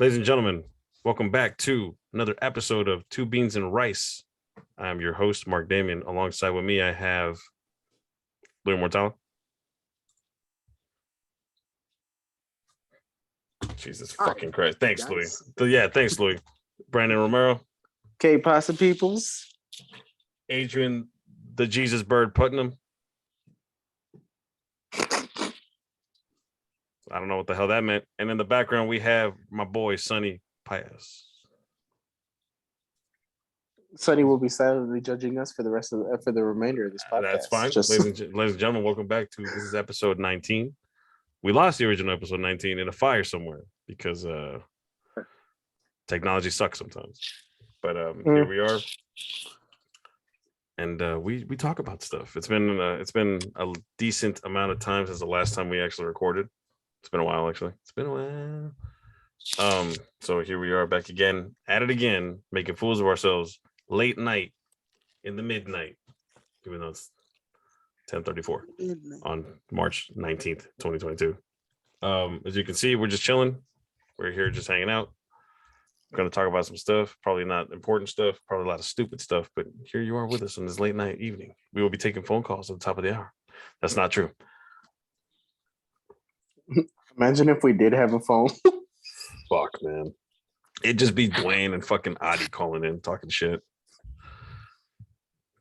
Ladies and gentlemen, welcome back to another episode of Two Beans and Rice. I'm your host, Marc Damian. Alongside with me, I have Louis Mortala. Jesus fucking Christ. Thanks, guys. Louis. Yeah, thanks, Louis. Brandon Romero. Pasta Peoples. Adrian, the Jesus Bird Putnam. I don't know what the hell that meant. And in the background, we have my boy, Sonny Pius. Sonny will be silently judging us for the remainder of this podcast. That's fine. Ladies and gentlemen, welcome back to this is episode 19. We lost the original episode 19 in a fire somewhere because technology sucks sometimes. But here we are. And we talk about stuff. It's been a decent amount of time since the last time we actually recorded. It's been a while, actually. It's been a while. So here we are back again, at it again, making fools of ourselves late night in the midnight, even though it's 10:34 on March 19th, 2022. As you can see, we're just chilling. We're here just hanging out. We're going to talk about some stuff, probably not important stuff, probably a lot of stupid stuff, but here you are with us on this late night evening. We will be taking phone calls at the top of the hour. That's not true. Imagine if we did have a phone. Fuck, man. It'd just be Dwayne and fucking Adi calling in, talking shit.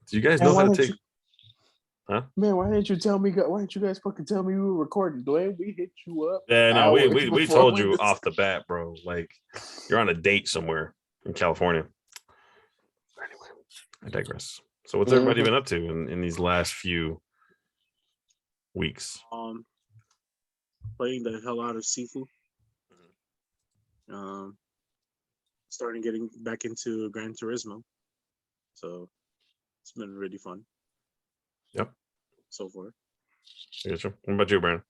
Do you guys know how to take... Huh? Man, why didn't you tell me? Why didn't you guys fucking tell me we were recording? Dwayne, we hit you up. Yeah, no, we told you off the bat, bro. Like, you're on a date somewhere in California. Anyway, I digress. So what's everybody been up to in these last few weeks? Playing the hell out of Sifu. Starting getting back into Gran Turismo. So it's been really fun. Yep. So far. Yeah, sure. What about you, Brandon?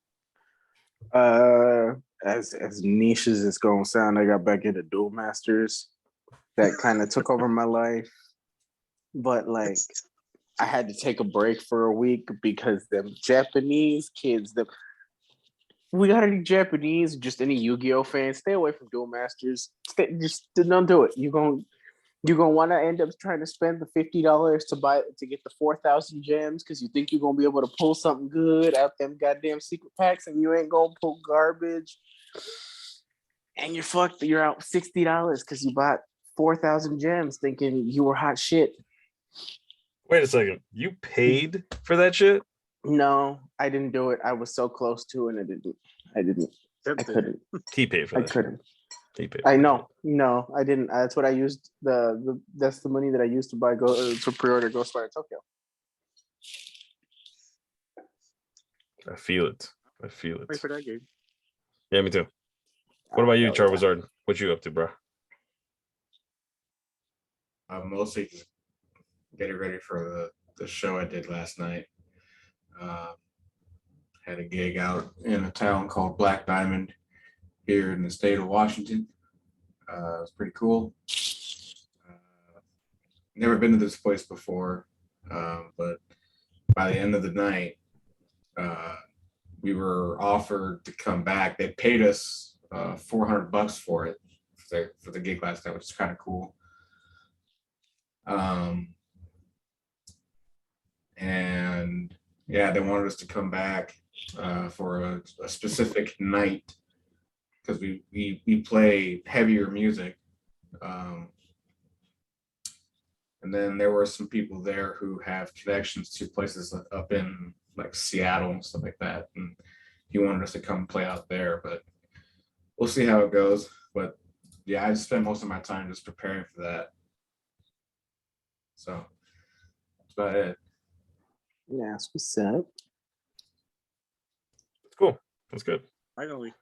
As niche as it's gonna sound, I got back into Duel Masters. That kind of took over my life. But like I had to take a break for a week because them Japanese kids, we got any Japanese, just any Yu-Gi-Oh fans, stay away from Duel Masters. Just don't do it. You're gonna want to end up trying to spend the $50 to get the 4,000 gems because you think you're gonna be able to pull something good out them goddamn secret packs, and you ain't gonna pull garbage. And you're fucked. You're out $60 because you bought 4,000 gems thinking you were hot shit. Wait a second. You paid for that shit? No, I didn't do it. I was so close to it, and I couldn't. He paid for that. I couldn't. He paid. I know. No, I didn't. That's what I used. That's the money that I used to buy to pre-order Ghostwire Tokyo. I feel it. Wait for that game. Yeah, me too. What about you, Charizard? What you up to, bro? I'm mostly just getting ready for the show I did last night. Had a gig out in a town called Black Diamond here in the state of Washington. It was pretty cool. Never been to this place before, but by the end of the night, we were offered to come back. They paid us $400 for it for the gig last night, which is kind of cool. And yeah, they wanted us to come back for a specific night because we play heavier music. And then there were some people there who have connections to places up in like Seattle and stuff like that. And he wanted us to come play out there, but we'll see how it goes. But yeah, I spent most of my time just preparing for that. So that's about it. Yeah, that's what's up. That's cool. That's good. Finally.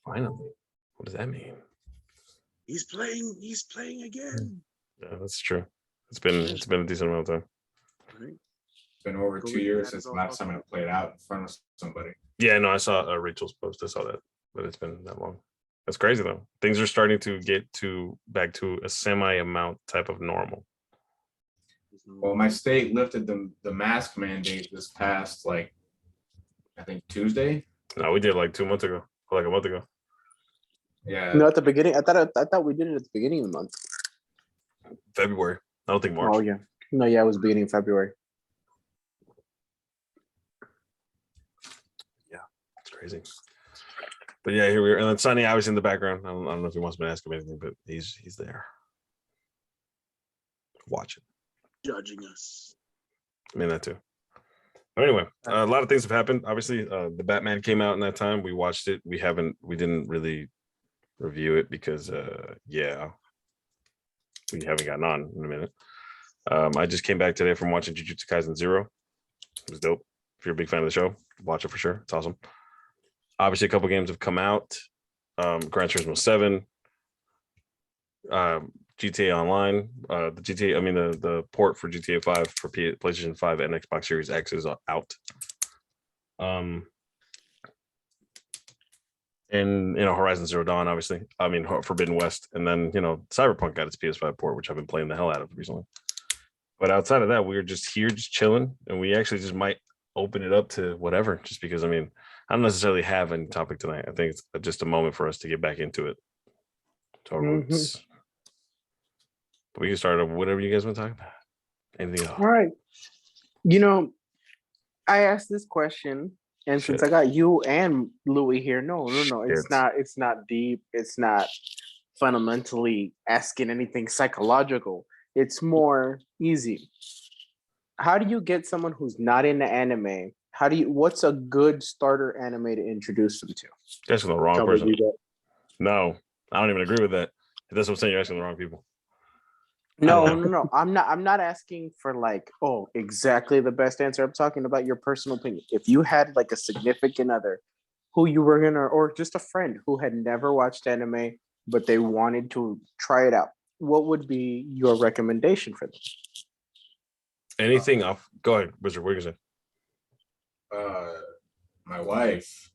What does that mean? He's playing again. Yeah, that's true. It's been a decent amount of time. Right. It's been over 2 years since the last time I played out in front of somebody. Yeah, no, I saw Rachel's post. I saw that, but it's been that long. That's crazy though. Things are starting to get back to a semi amount type of normal. Well, my state lifted the mask mandate this past, I think Tuesday. No, we did like 2 months ago, or like a month ago. Yeah. No, at the beginning. I thought we did it at the beginning of the month. February. I don't think March. Oh yeah. No, yeah, it was beginning of February. It's crazy. But yeah, here we are. And then Sonny, obviously in the background. I don't know if he wants me to ask him anything, but he's there. Watching. Judging us. I mean that too. But anyway, a lot of things have happened. Obviously, the Batman came out in that time. We watched it. We didn't really review it because we haven't gotten on in a minute. I just came back today from watching Jujutsu Kaisen 0. It was dope. If you're a big fan of the show, watch it for sure. It's awesome. Obviously, a couple games have come out. Gran Turismo 7, GTA Online, the port for GTA 5 for PlayStation 5 and Xbox Series X is out. And Horizon Zero Dawn, obviously. I mean Forbidden West, and then Cyberpunk got its PS5 port, which I've been playing the hell out of recently. But outside of that, we were just here, just chilling, and we actually just might open it up to whatever, just because I don't necessarily have any topic tonight. I think it's just a moment for us to get back into it. To our roots. But we can start with whatever you guys want to talk about. Anything else? All right. I asked this question, and since I got you and Louis here, no, it's not deep. It's not fundamentally asking anything psychological. It's more easy. How do you get someone who's not into anime? What's a good starter anime to introduce them to? You're asking the wrong person. No, I don't even agree with that. That's what I'm saying. You're asking the wrong people. No. I'm not asking for exactly the best answer. I'm talking about your personal opinion. If you had a significant other who you were or just a friend who had never watched anime, but they wanted to try it out, what would be your recommendation for them? Anything off. Go ahead, Wizard. What are you gonna say? My wife.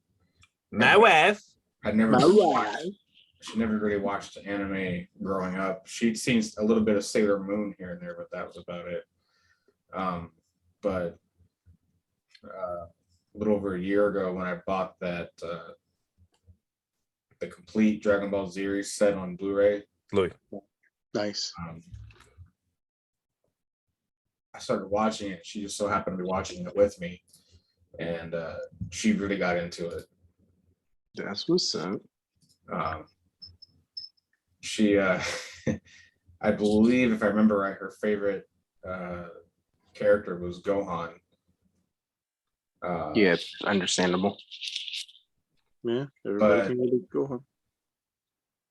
She never really watched anime growing up. She'd seen a little bit of Sailor Moon here and there, but that was about it. But a little over a year ago, when I bought that the complete Dragon Ball Z set on Blu-ray, nice. I started watching it. She just so happened to be watching it with me, and she really got into it. That's what's up. She, I believe, if I remember right, her favorite character was Gohan. Yeah, understandable. Yeah, everybody can really Gohan.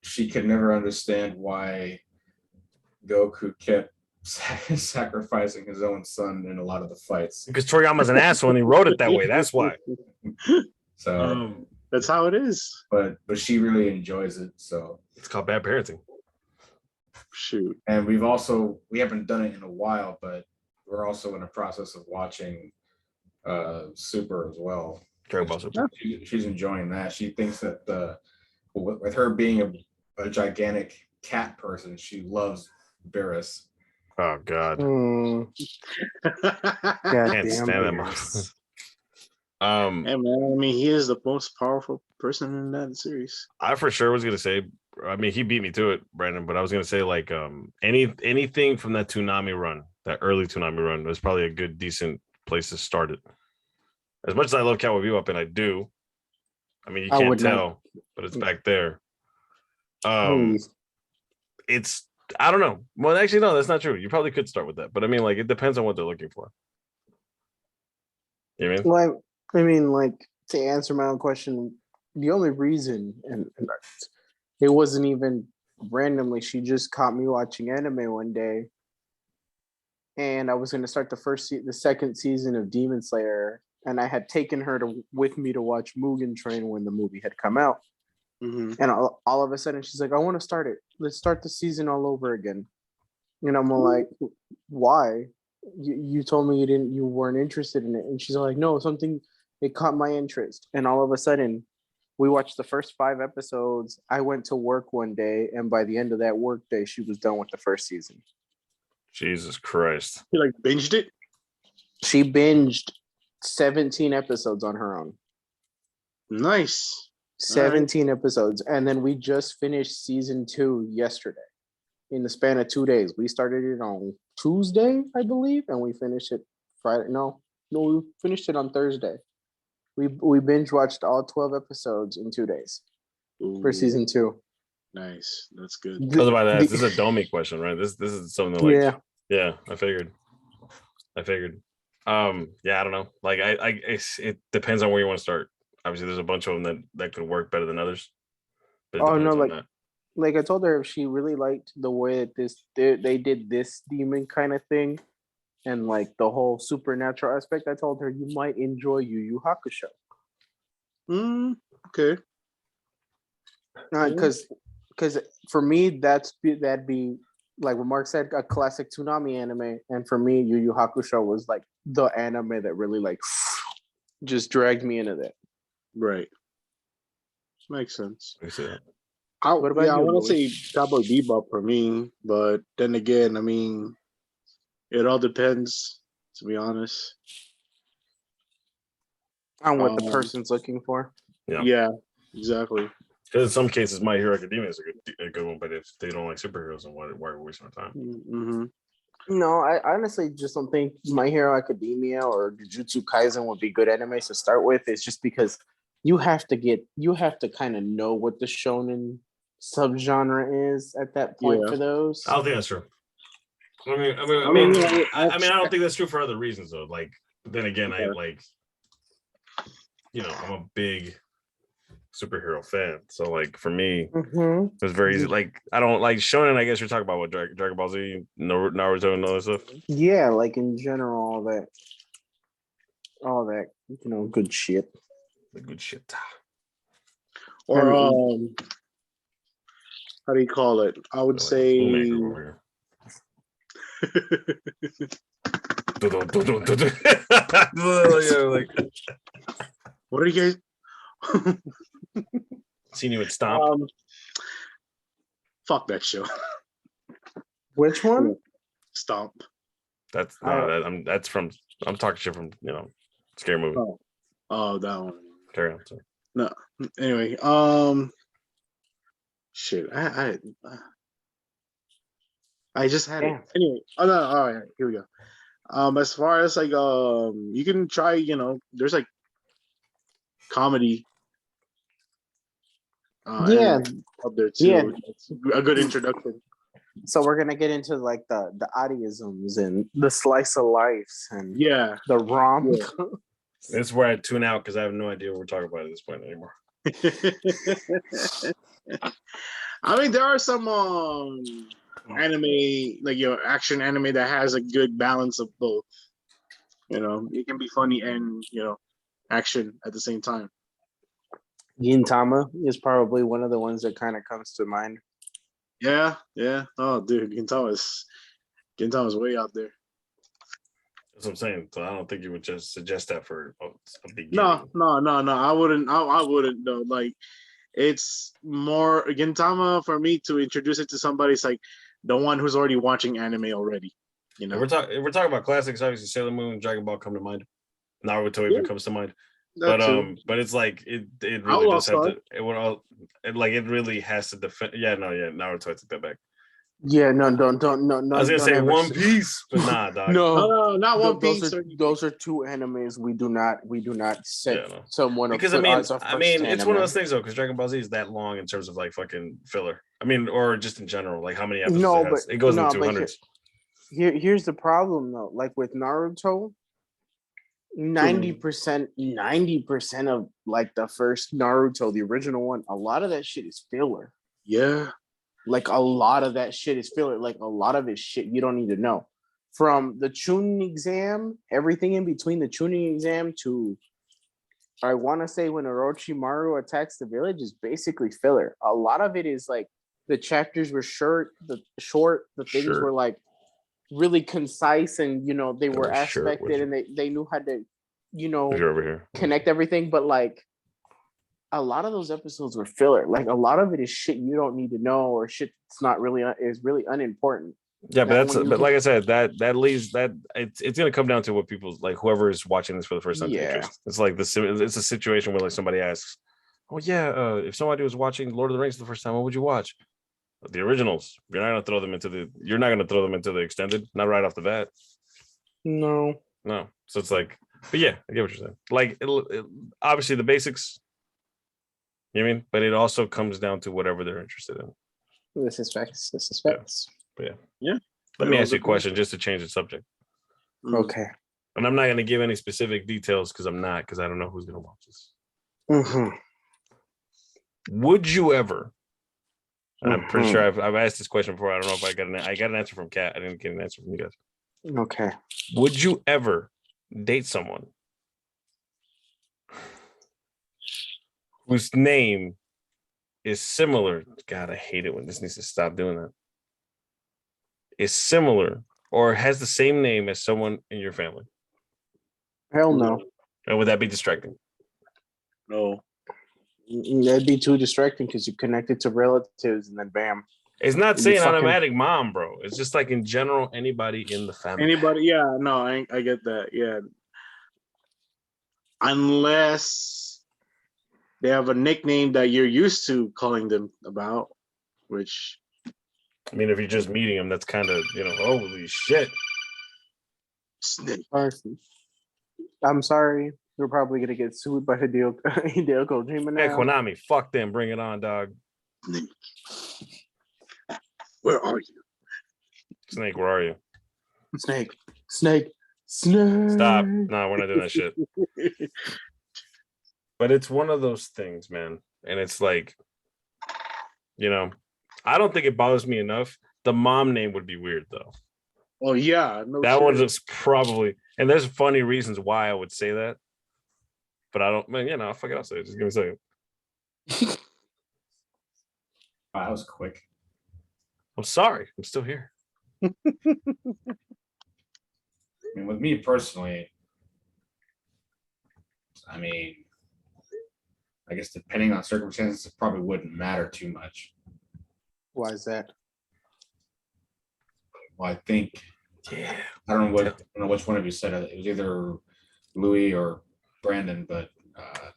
She could never understand why Goku kept sacrificing his own son in a lot of the fights. Because Toriyama's an asshole and he wrote it that way. That's why. So that's how it is. But she really enjoys it. So it's called bad parenting. Shoot. And we haven't done it in a while, but we're also in the process of watching Super as well. Dragon Ball Super. She's enjoying that. She thinks that with her being a gigantic cat person, she loves Beerus. Oh God. Can't stand that much. Hey man, he is the most powerful person in that series. I for sure was gonna say, he beat me to it, Brandon, but I was gonna say anything from that Toonami run, that early Toonami run, was probably a good, decent place to start it. As much as I love Cowboy Bebop, and I do, you can't tell, but it's back there. It's, I don't know. Well, actually, no, that's not true. You probably could start with that, but it depends on what they're looking for. You know what I mean? Well, to answer my own question, the only reason, and it wasn't even randomly, she just caught me watching anime one day, and I was going to start the second season of Demon Slayer, and I had taken her with me to watch Mugen Train when the movie had come out. Mm-hmm. And all of a sudden she's like, I want to start it. Let's start the season all over again. And I'm like, why? You told me you weren't interested in it. And she's like, no, it caught my interest. And all of a sudden we watched the first 5 episodes. I went to work one day, and by the end of that work day, she was done with the first season. Jesus Christ. You binged it? She binged 17 episodes on her own. Nice. 17 episodes. And then we just finished season 2 yesterday in the span of 2 days. We started it on Tuesday, I believe, and we finished it Friday. No, we finished it on Thursday. We binge watched all 12 episodes in 2 days for Ooh, season 2. nice. That's good. I was about to ask. This is a Domi question, right? This is something like yeah. I figured. Yeah, I don't know. Like it depends on where you want to start. Obviously, there's a bunch of them that could work better than others. But it depends on that. Like I told her, if she really liked the way that they did this demon kind of thing, and like the whole supernatural aspect, I told her you might enjoy Yu Yu Hakusho. Okay. Because for me, that'd be like what Mark said, a classic Toonami anime, and for me, Yu Yu Hakusho was like the anime that really like just dragged me into that. Right. Makes sense. What about you, I want to Louis? say Cowboy Bebop for me, but then again, I mean, it all depends, to be honest. On what the person's looking for. Yeah, exactly. Because in some cases, My Hero Academia is a good one, but if they don't like superheroes, then why are we wasting our time? Mm-hmm. No, I honestly just don't think My Hero Academia or Jujutsu Kaisen would be good animes to start with. It's just because you have to kind of know what the shonen subgenre is at that point for those. I don't think that's true. I don't think that's true for other reasons though. Like, then again, I'm a big superhero fan, so like for me, it's very easy. Like, I don't like shonen. I guess you're talking about what Dragon Ball Z, Naruto, and all that stuff. Yeah, like in general, all that good shit. The good shit. Or how do you call it? I would say. What are you guys? Seen you at Stomp. Fuck that show. Which one? Stomp. That's from. I'm talking shit from Scary Movie. Oh, that one. Carry on. Sorry. No. Anyway, shit. I just had it. Anyway, oh no, all right, here we go. As far as like you can try, there's like comedy up there too. Yeah. It's a good introduction. So we're gonna get into like the adiisms and the slice of life and the rom. Yeah. That's where I tune out because I have no idea what we're talking about at this point anymore. I mean, there are some anime, like action anime that has a good balance of both. It can be funny and action at the same time. Gintama is probably one of the ones that kind of comes to mind. Yeah. Oh, dude, Gintama's way out there. That's what I'm saying. So I don't think you would just suggest that for a beginning. No. I wouldn't. I wouldn't though. Like, it's more Gintama for me to introduce it to somebody. It's like the one who's already watching anime already. If we're talking about classics, obviously Sailor Moon and Dragon Ball come to mind. Naruto even comes to mind. But it's like it really does have to. It really has to defend. Naruto, I took that back. Yeah, no. I was gonna say One Piece, but nah, dog. No, not One Piece. Those are two animes we do not set someone up because it's one of those things though, because Dragon Ball Z is that long in terms of like fucking filler. I mean, or just in general, like how many episodes it goes in the 200s. Here's the problem though, like with Naruto, 90% of like the first Naruto, the original one, a lot of that shit is filler. Yeah. Like a lot of that shit is filler. Like a lot of it shit you don't need to know. From the Chunin exam, everything in between the Chunin exam to, I want to say when Orochimaru attacks the village is basically filler. A lot of it is like the chapters were short, the things were like really concise and they were aspected and they knew how to connect everything, but like a lot of those episodes were filler. Like a lot of it is shit you don't need to know or shit that's not really is really unimportant. Yeah, but like I said, that leaves that it's gonna come down to what people's like whoever is watching this for the first time. It's like it's a situation where like somebody asks, oh yeah, if somebody was watching Lord of the Rings the first time, what would you watch? The originals. You're not gonna throw them into the. You're not gonna throw them into the extended. Not right off the bat. No. No. So it's like, but yeah, I get what you're saying. Like, obviously the basics. You know what I mean? But it also comes down to whatever they're interested in. This is facts. This is facts. But yeah. Yeah. Let me ask you a question just to change the subject. Okay. And I'm not going to give any specific details because I don't know who's going to watch this. Mm-hmm. Would you ever? And I'm pretty sure I've asked this question before. I don't know if I got an answer from Kat. I didn't get an answer from you guys. Okay. Would you ever date someone whose name is similar? God, I hate it when this needs to stop doing that. Is similar or has the same name as someone in your family? Hell no. And would that be distracting? No. That'd be too distracting because you connect it to relatives and then bam. It's not You saying fucking- automatic mom, bro. It's just like in general, anybody in the family. Anybody? Yeah, no, I get that. Yeah. Unless they have a nickname that you're used to calling them about, which I mean, if you're just meeting them, that's kind of, holy shit. Snake. I'm sorry. We're probably gonna get sued by Hideo Kojima now. Hey, Konami, fuck them. Bring it on, dog. Snake. Where are you? Snake, where are you? Snake. Snake. Stop. No, we're not doing that shit. But it's one of those things, man. And it's like, I don't think it bothers me enough. The mom name would be weird, though. Oh, yeah. No that shit. one is probably, and there's funny reasons why I would say that. But I don't, man, fuck it, I'll say it. Just give me a second. Wow, that was quick. I'm sorry. I'm still here. I mean, with me personally, I guess depending on circumstances, it probably wouldn't matter too much. Why is that? Well, I think, Yeah. I don't know which one of you said it. It was either Louis or Brandon, but I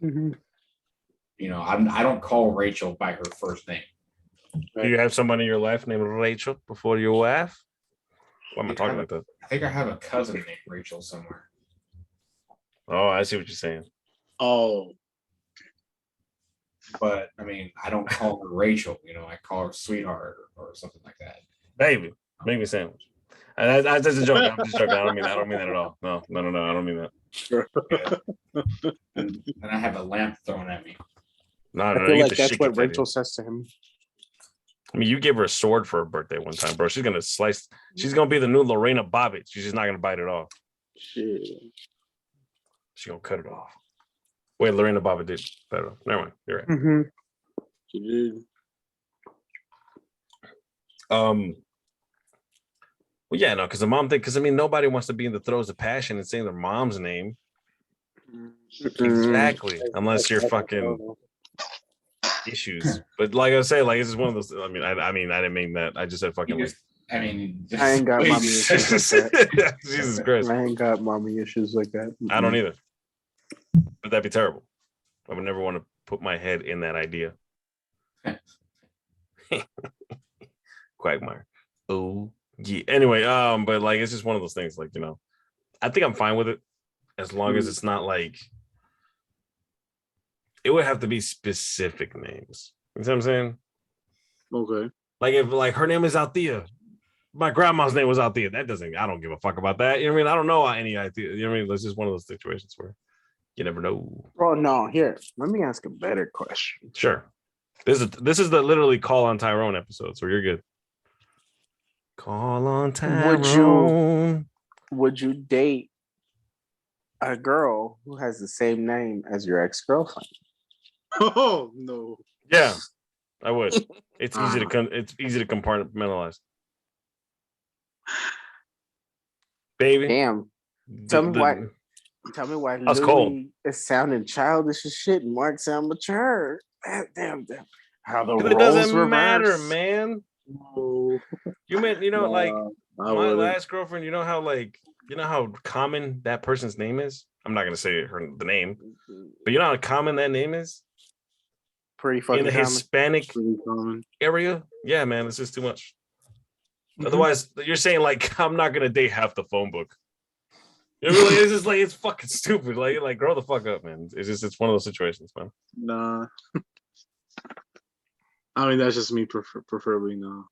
don't call Rachel by her first name. Do you have someone in your life named Rachel before your wife? Why am I talking like that? I think I have a cousin named Rachel somewhere. Oh, I see what you're saying. Oh. But I mean, I don't call her Rachel. I call her sweetheart or something like that. Baby, make me a sandwich. That's just a joke. I'm just joking. I don't mean that at all. No. I don't mean that. Yeah. and I have a lamp thrown at me. No. I feel like that's what Rachel says to him. I mean, you gave her a sword for her birthday one time, bro. She's gonna slice. She's gonna be the new Lorena Bobbitt. She's just not gonna bite it off. Shit. She's gonna cut it off. Wait, Lorena Bobbitt did better. Never mind. You're right. Mm-hmm. She did. Well, yeah, no, because the mom thing. Because I mean, nobody wants to be in the throes of passion and saying their mom's name. Exactly, unless you're fucking issues. But like I say, like it's just one of those. I mean, I didn't mean that. I just said fucking. I ain't got mommy issues like that. Jesus Christ. I ain't got mommy issues like that. I don't either. But that'd be terrible. I would never want to put my head in that idea. Quagmire. Oh yeah. Anyway, but like it's just one of those things. Like I think I'm fine with it as long as it's not like. It would have to be specific names. You know what I'm saying? Okay. Like if her name is Althea, my grandma's name was Althea. I don't give a fuck about that. You know what I mean? I don't know any idea. You know what I mean? It's just one of those situations where you never know. Oh no, here. Let me ask a better question. Sure. This is the literally call on Tyrone episode, so you're good. Call on Tyrone. Would you date a girl who has the same name as your ex-girlfriend? Oh no. Yeah, I would. It's easy to it's easy to compartmentalize. Baby. Damn. Tell me why That's Louis cold. is sounding childish as shit and Mark sound mature. Damn. How the It doesn't roles matter, reverse. man. No. You meant like I my wouldn't. last girlfriend. You know how common that person's name is. I'm not gonna say the name, but you know how common that name is. Pretty in fucking the common. Hispanic Pretty common. area. Yeah, man, it's just too much. Mhm. Otherwise, you're saying like I'm not gonna date half the phone book. You know, it's just like it's fucking stupid. Like grow the fuck up, man. It's one of those situations, man. Nah. I mean, that's just me preferably no.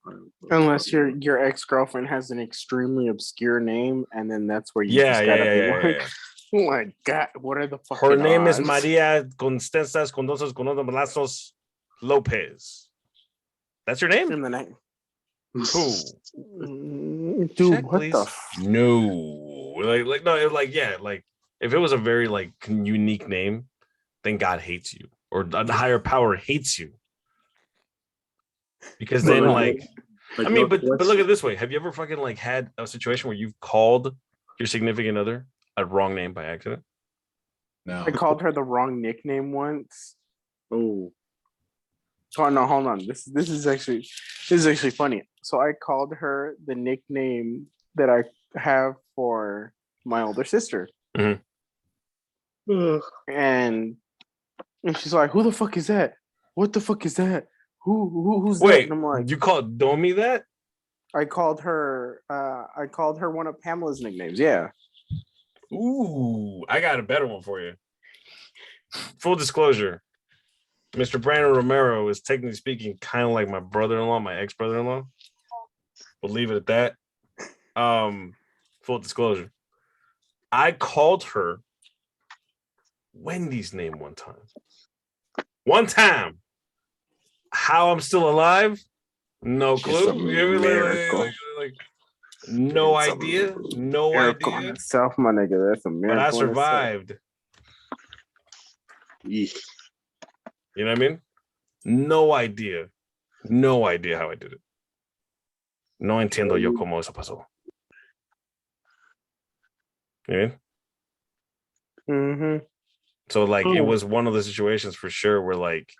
Unless your ex-girlfriend has an extremely obscure name, and then that's where you Yeah, just yeah, gotta be yeah, like, yeah. oh my god, what are the fucking Her name is odds? Maria Constanzas Condosos Brazos Lopez. That's your name? In the name. Who? Dude, Check, what please. the No. Like no, like yeah, like if it was a very like unique name, then God hates you. Or a higher power hates you. Because then like I mean, but look at it this way. Have you ever fucking like had a situation where you've called your significant other a wrong name by accident? No. I called her the wrong nickname once. Oh. Oh no, hold on. This is actually funny. So I called her the nickname that I have for my older sister. Ugh. And she's like, "Who the fuck is that? What the fuck is that? Who's that?" Wait, And I'm like, you called Domi that? I called her one of Pamela's nicknames. Yeah. Ooh, I got a better one for you. Full disclosure, Mr. Brandon Romero is technically speaking kind of like my brother-in-law, my ex-brother-in-law. We'll leave it at that. Full disclosure. I called her Wendy's name one time. One time. How I'm still alive? No clue. Like, no It's idea. No miracle in idea. itself, my nigga. That's a miracle. But I in itself. survived. Yeesh. You know what I mean? No idea. No idea how I did it. No entiendo yo cómo eso pasó. You know what I mean? Mm-hmm. So like it was one of the situations for sure where like,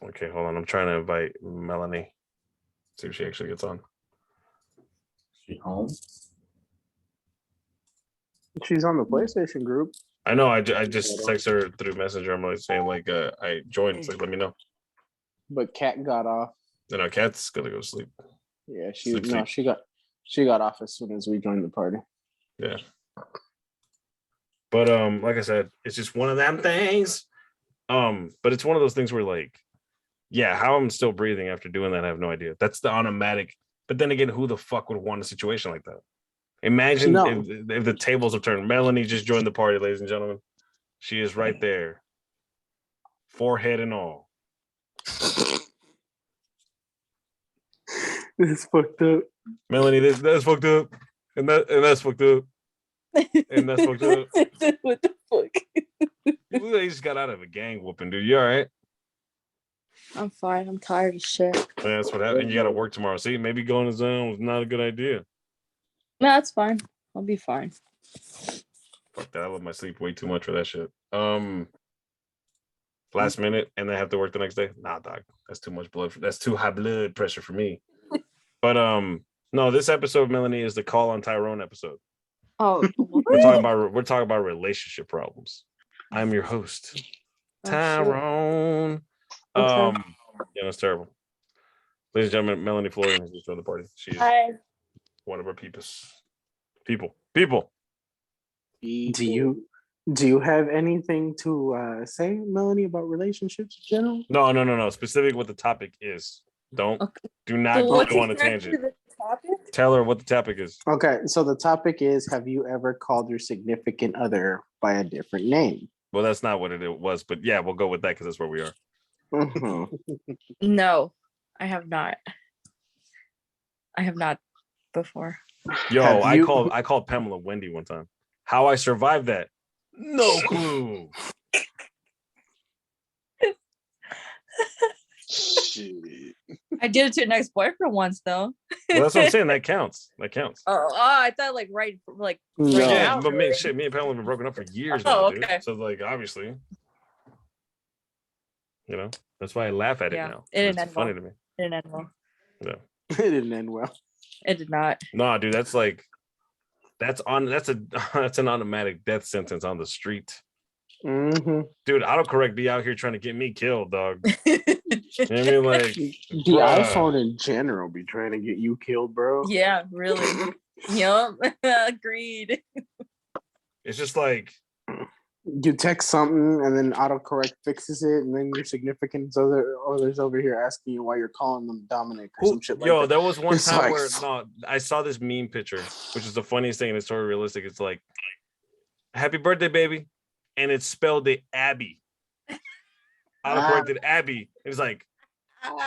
okay, hold on. I'm trying to invite Melanie. See if she actually gets on. She home? She's on the PlayStation group. I know. I just text her through Messenger. I'm like saying like I joined. It's like let me know. But Kat got off. Then our cat's gonna go sleep. Yeah, Sleep. she got off as soon as we joined the party. Yeah. But like I said, it's just one of them things. But it's one of those things where like, yeah, how I'm still breathing after doing that, I have no idea. That's the automatic. But then again, who the fuck would want a situation like that? Imagine if the tables are turned. Melanie just joined the party, ladies and gentlemen. She is right there. Forehead and all. This is fucked up. Melanie, that's fucked up. And that's fucked up. And that's fucked up. What the fuck? They just got out of a gang whooping, dude. You all right? I'm fine. I'm tired as shit. Yeah, that's what happened. And you got to work tomorrow. See, maybe going to Zone was not a good idea. No, that's fine. I'll be fine. Fuck that. I love my sleep way too much for that shit. Last minute, and then have to work the next day. Nah, dog. That's too much blood. That's too high blood pressure for me. But no, this episode, Melanie, is the Call on Tyrone episode. Oh, We're talking about relationship problems. I'm your host, Tyrone. Okay. Yeah, that's terrible. Ladies and gentlemen, Melanie Florian has just joined the party. She's one of our people. Do you have anything to say, Melanie, about relationships in general? No. Specific what the topic is. Do not So go on a tangent. Tell her what the topic is. Okay, so the topic is: have you ever called your significant other by a different name? Well, that's not what it was, but yeah, we'll go with that because that's where we are. Mhm. No, I have not. I have not before. Yo, I called Pamela Wendy one time. How I survived that? No clue. Shit. I did it to an ex-boyfriend once, though. Well, that's what I'm saying. That counts. Oh, I thought right No. Yeah, now. but me and Pamela have been broken up for years Oh, now, dude. okay. So like, obviously, you know, that's why I laugh at it now. It's funny to me. It didn't end well. Yeah. It didn't end well. It did not. No, dude, that's an automatic death sentence on the street. Mm-hmm. Dude, autocorrect be out here trying to get me killed, dog. You know what I mean? Like, The bruh. iPhone in general be trying to get you killed, bro. Yeah, really. Yup. Agreed. It's just like, You text something and then autocorrect fixes it, and then your significant other's over here asking you why you're calling them Dominic or some shit like that. there was one It's time like- where I saw this meme picture, which is the funniest thing, and it's totally realistic. It's like, "Happy birthday, baby," and it's spelled it Abby. Autocorrected Abby. It's like,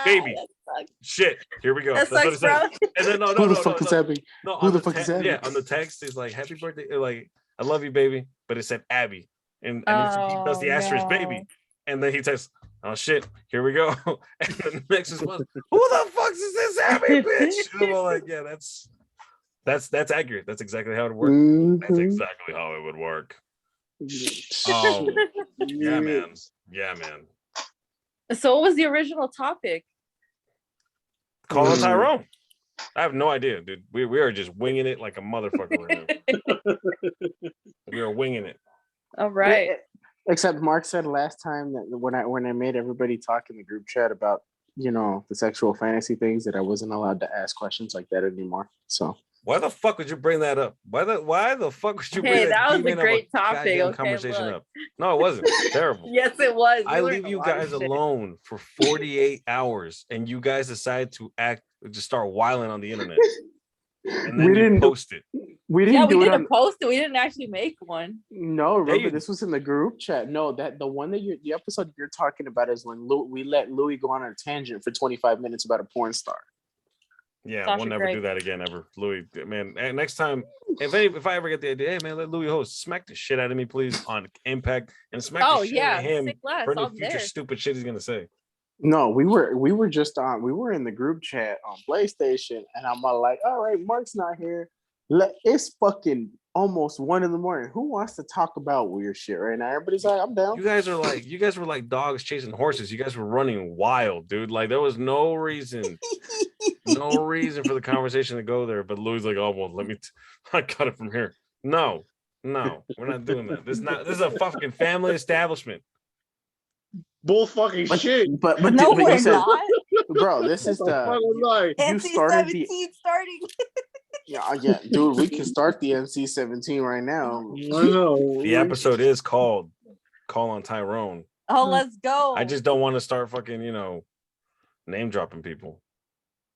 baby. That sucks. Shit. Here we go. That That's what sucks, it says. bro. And then Who the fuck is Abby? No, Who on the fuck is Abby? Yeah, on the text, it's like "Happy birthday," like "I love you, baby," but it said Abby, and then he does the asterisk baby, and then he texts, "Oh shit, here we go." And the next is, "Who the fuck is this Abby, bitch?" And I'm all like, yeah, that's accurate. That's exactly how it works. That's Mhm. exactly how it would work. Yeah, man. Yeah, man. So what was the original topic? Call on Tyrone. I have no idea, dude. We are just winging it like a motherfucker right now. We are winging it. All right. Except Mark said last time that when I made everybody talk in the group chat about the sexual fantasy things, that I wasn't allowed to ask questions like that anymore. So why the fuck would you bring that up? Why the fuck would you bring Hey, that was a demon of great topic. goddamn Okay, conversation look. up? No, it wasn't. Terrible. Yes, it was. I We leave learned a you lot of guys shit. alone for 48 hours, and you guys decide to just start whiling on the internet, and then you post it. We didn't Yeah, do we it didn't on. post it. We didn't actually make one. No, remember you- this was in the group chat. No, that the one that the episode you're talking about is when we let Louis go on a tangent for 25 minutes about a porn star. Yeah, Sasha we'll never Grey. do that again ever, Louis. Man, and next time, if I ever get the idea, hey man, let Louis host, smack the shit out of me, please, on Impact, and smack the shit out of him sick less. for any I'm future there. stupid shit he's gonna say. No, we were just on. We were in the group chat on PlayStation, and I'm all like, "All right, Mark's not here. It's fucking almost 1 a.m. Who wants to talk about weird shit right now?" Everybody's like, "I'm down." You guys were like dogs chasing horses. You guys were running wild, dude. Like there was no reason for the conversation to go there. But Louis like, "Oh well, I cut it from here." No, we're not doing that. This is a fucking family establishment. Bull fucking shit. But No, but we're you said, not. bro, this is What the fuck was I? you started the NC-17 starting. yeah, dude. We can start the NC-17 right now. I know. The episode is called "Call on Tyrone." Oh, let's go. I just don't want to start fucking, name dropping people.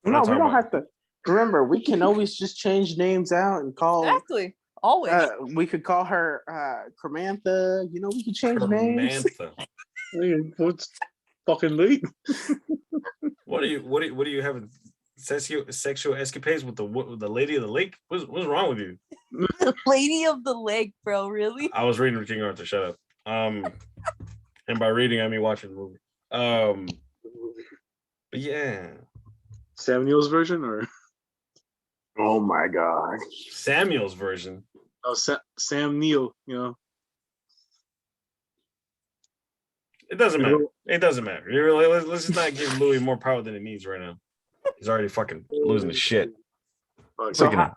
We're No, not we talking don't about- have to. Remember, we can always just change names out and call. Exactly. Always. We could call her Cremantha. We could change names. Samantha. What's fucking late? What do you have sexual escapades with the lady of the lake? What's wrong with you? Lady of the Lake, bro. Really? I was reading King Arthur. Shut up. And by reading I mean watching the movie. But yeah, Samuel's version or Oh my god! Samuel's version. Sam Neill, It doesn't matter. It doesn't matter. Let's just not give Louis more power than he needs right now. He's already fucking losing his shit. So Freaking out.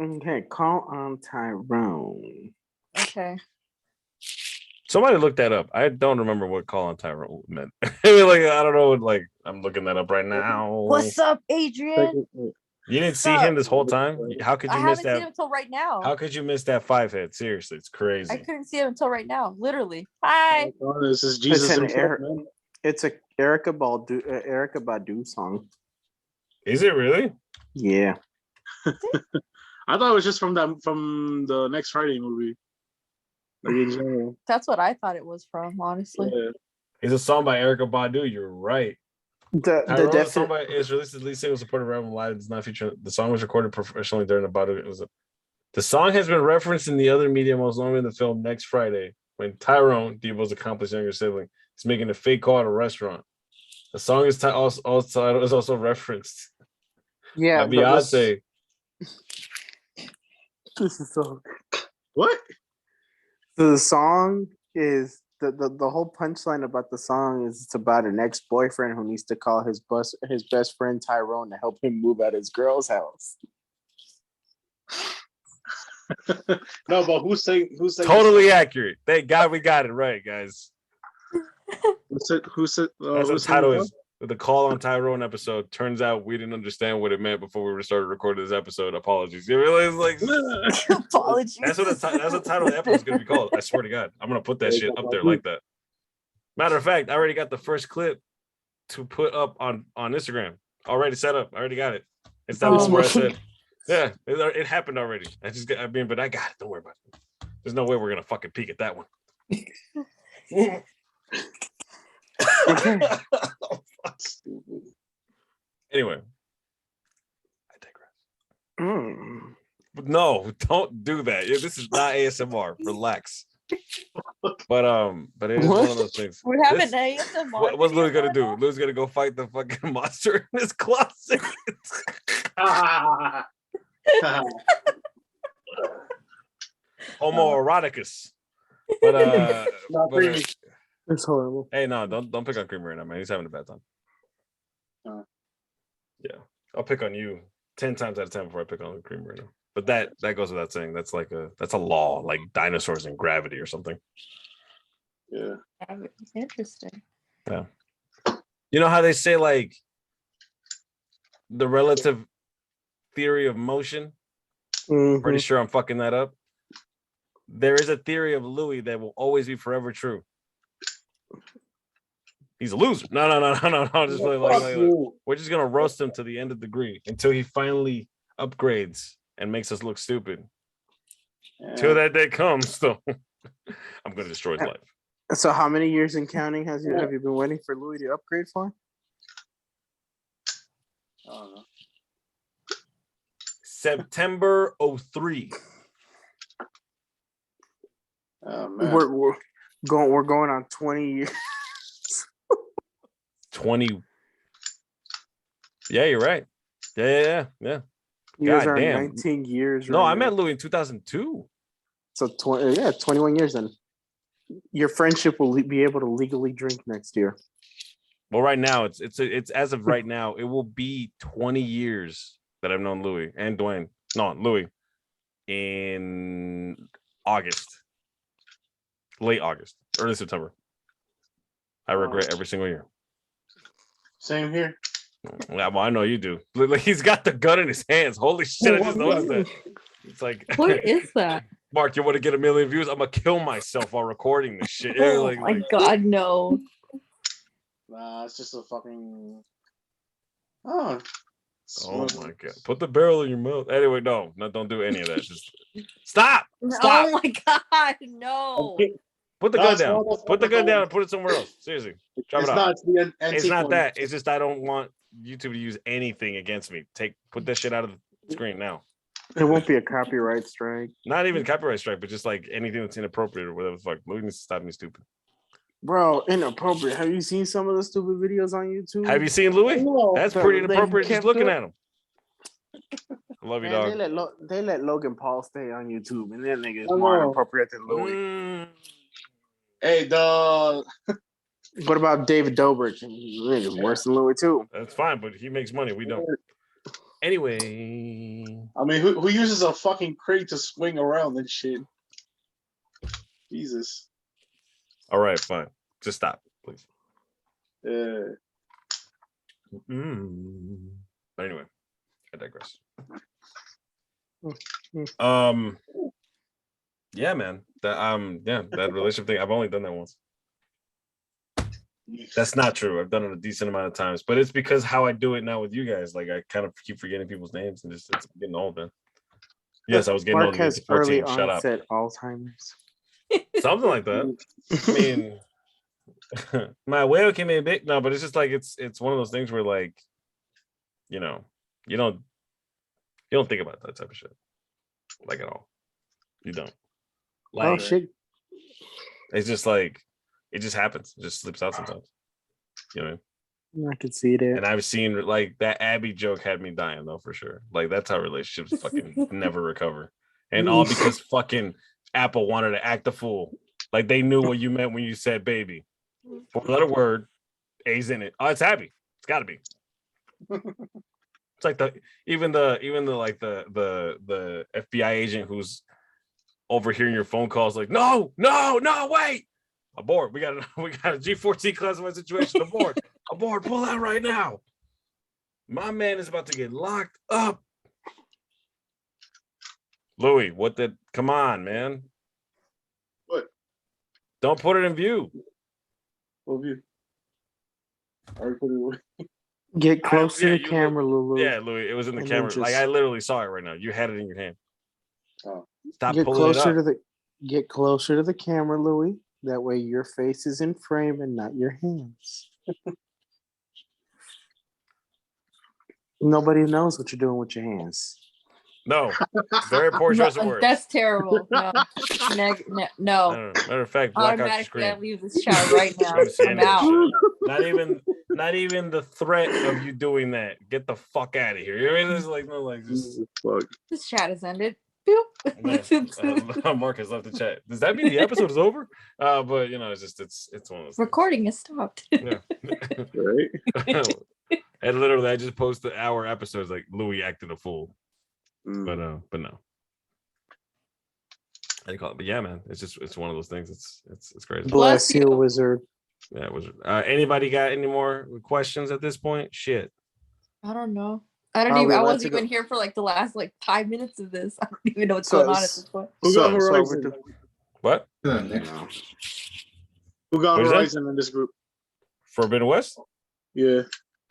okay, call on Tyrone. Okay. Somebody looked that up. I don't remember what call on Tyrone meant. I don't know. I'm looking that up right now. What's up, Adrian? You didn't see him this whole time? How could I you miss haven't seen him that? until right now. How could you miss that 5-head? Seriously, it's I crazy. couldn't see him until right now. Literally. Hi. Oh, this is Jesus an himself, error. man. It's a Erica Badu song. Is it really? Yeah. I thought it was just from the Next Friday movie. Like in general. That's what I thought it was from, honestly. Yeah. It's a song by Erica Badu. You're right. The Tyrone's song by is released as lead single supported album live. Does not feature. The song was recorded professionally during the Badu. The song has been referenced in the other media, most notably in the film Next Friday, when Tyrone, Devo's accomplished younger sibling, is making a fake call at a restaurant. The song is also referenced Yeah, by Beyonce. This is so. What? The song is the whole punchline about the song is it's about an ex-boyfriend who needs to call his best friend Tyrone to help him move out his girl's house. No, but who's saying Totally accurate. Thank God we got it right, guys. Who said That's what the who's title saying is. The Call on Tyrone episode. Turns out we didn't understand what it meant before we started recording this episode. Apologies. You realize, like, Apologies. that's what the title of the episode is going to be called. I swear to God, I'm going to put that shit up there like that. Matter of fact, I already got the first clip to put up on Instagram. Already set up. I already got it. It's that one where I said, yeah, it happened already. But I got it. Don't worry about it. There's no way we're going to fucking peek at that one. Anyway, I digress. No, don't do that. This is not ASMR. Relax. But it is one of those things. We're having ASMR. What's Louis gonna do? Louis gonna go fight the fucking monster in his closet. Homoeroticus. But It's horrible. hey, no, don't pick on Creamer right now, man. He's having a bad time. Yeah, I'll pick on you 10 times out of 10 before I pick on Creamer right now. But that goes without saying. That's a law, like dinosaurs and gravity or something. Yeah. Interesting. Yeah. You know how they say, like, the relative theory of motion? Pretty sure I'm fucking that up. There is a theory of Louis that will always be forever true. He's a loser. No. Just like, we're just gonna roast him to the end of the degree until he finally upgrades and makes us look stupid. Till that day comes, though, I'm gonna destroy his life. So, how many years in counting have you been waiting for Louis to upgrade for? I don't know. September 03. Oh man. We're going on 20 years. 20. Yeah, you're right. Yeah. You guys are damn. 19 years. No, right I now. met Louis in 2002. So 21 years then. Your friendship will be able to legally drink next year. Well, right now it's as of right now, it will be 20 years that I've known Louis and Dwayne. No, Louis in August. Late August, early September. I regret every single year. Same here. Yeah, well, I know you do. Like, he's got the gun in his hands. Holy shit, I just noticed that. It's like, What is that? Mark, you want to get 1 million views? I'm gonna kill myself while recording this shit. Oh Like, my god, no. Nah, it's just a fucking. Oh. Oh my god! Put the barrel in your mouth. Anyway, no, don't do any of that. Just stop. Oh my god, no. Put the gun down. Put the gun down and put it somewhere else. Seriously, drop it off. It's not that. It's just I don't want YouTube to use anything against me. Put that shit out of the screen now. It won't be a copyright strike. Not even copyright strike, but just like anything that's inappropriate or whatever the fuck. Louis needs to stop me stupid. Bro, inappropriate. Have you seen some of the stupid videos on YouTube? Have you seen Louis? That's pretty They inappropriate just kept looking it. at him. I love you, Man, dog. they let Logan Paul stay on YouTube, and that nigga is more inappropriate than Louis. Hey, dog. What about David Dobrik? He is worse than Louis too. That's fine, but he makes money. We don't. Anyway, I mean, who uses a fucking crate to swing around and shit? Jesus. all right, fine. Just stop, please. Yeah. But anyway, I digress. Mm. Yeah, man. That relationship thing. I've only done that once. That's not true. I've done it a decent amount of times, but it's because how I do it now with you guys. Like, I kind of keep forgetting people's names and just it's getting old, man. Yes, I was getting Mark old. has 14. early Shut up. onset Alzheimer's. Something like that. I mean, my whale came in big. No, but it's just like it's one of those things where, like, you know, you don't think about that type of shit, like, at all. You don't. Like, Oh shit! it's just like it just happens. It just slips out sometimes. You know. I could see that. And I've seen, like, that Abby joke had me dying, though, for sure. Like, that's how relationships fucking never recover, and all because fucking Apple wanted to act a fool. Like, they knew what you meant when you said baby. 4-letter word, A's in it. Oh, it's Abby. It's got to be. It's like the FBI agent who's overhearing your phone calls like, no, wait, abort. We got a G14 classified situation. Abort, pull out right now. My man is about to get locked up. Louis, come on, man. What? Don't put it in view. What view? I already put it away. Get close to the camera, Lulu. Yeah, Louis, it was in the And camera. then Like I literally saw it right now. You had it in your hand. Oh. Stop Get pulling it closer up. get closer to the camera, Louis. That way your face is in frame and not your hands. Nobody knows what you're doing with your hands. No, very poor choice of words. That's terrible. No. No. Matter of fact, black out your Automatically, I screen. leave this chat right now. Don't see I'm any of out. that shit. Not even the threat of you doing that. Get the fuck out of here. You know what I mean? It's like no, like just. Fuck. This chat has ended. Boop. Man, Mark has left the chat. Does that mean the episode is over? But you know, it's just it's one of those. Recording is stopped. Yeah. Right? And literally, I just posted our episodes like Louis acting a fool. But no. How do you call it? But yeah, man, it's one of those things. It's crazy. Bless you, wizard. Yeah, it was. Anybody got any more questions at this point? Shit. I don't know. Are we I allowed wasn't to even go? here for like the last 5 minutes of this. I don't even know what's So going on at it's- this point. Who got So Horizon? What? Nick. Who got What is that? Horizon in this group? Forbidden West? Yeah.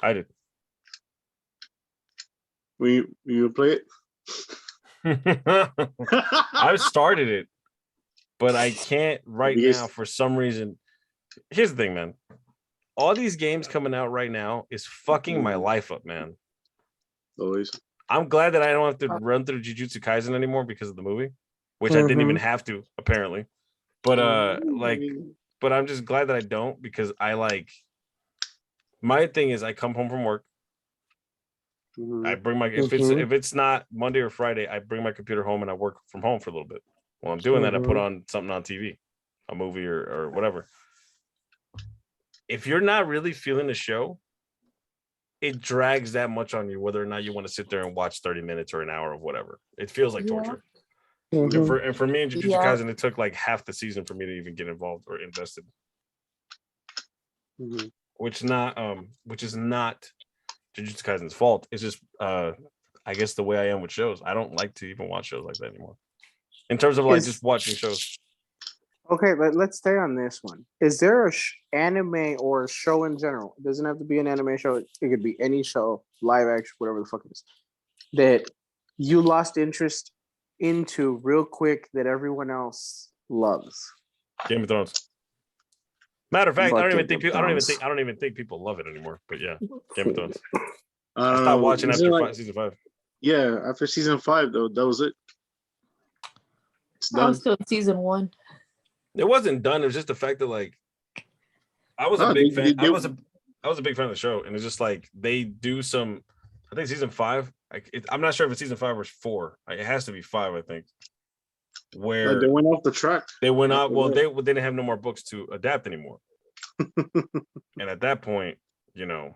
I did. You play it? I've started it, but I can't right Because- now for some reason. Here's the thing, man. All these games coming out right now is fucking my life up, man. Always. I'm glad that I don't have to run through Jujutsu Kaisen anymore because of the movie, which I didn't even have to, apparently. But but I'm just glad that I don't because I like my thing is I come home from work. I bring my if it's not Monday or Friday, I bring my computer home and I work from home for a little bit. While I'm doing that, I put on something on TV, a movie or whatever. If you're not really feeling the show, it drags that much on you, whether or not you want to sit there and watch 30 minutes or an hour of whatever. It feels like torture. And for me and Jujutsu Kaisen, it took like half the season for me to even get involved or invested. Which is not Jujutsu Kaisen's fault. It's just I guess the way I am with shows. I don't like to even watch shows like that anymore. In terms of like just watching shows. Okay, let's stay on this one. Is there a anime or a show in general? It doesn't have to be an anime show. It could be any show, live action, whatever the fuck it is, that you lost interest into real quick that everyone else loves. Game of Thrones. Matter of fact, I don't even think people love it anymore. But yeah, Game of Thrones. I stopped watching after season 5. Yeah, after season 5 though, that was it. It's I done. was still in season 1. It wasn't done. It was just the fact that like I was a big fan. I was a big fan of the show, and it's just like they do some. I think season 5. I'm not sure if it's season 5 or 4. It has to be 5, I think. Where Like they went off the track. they went out. Well, they didn't have no more books to adapt anymore. And at that point, you know,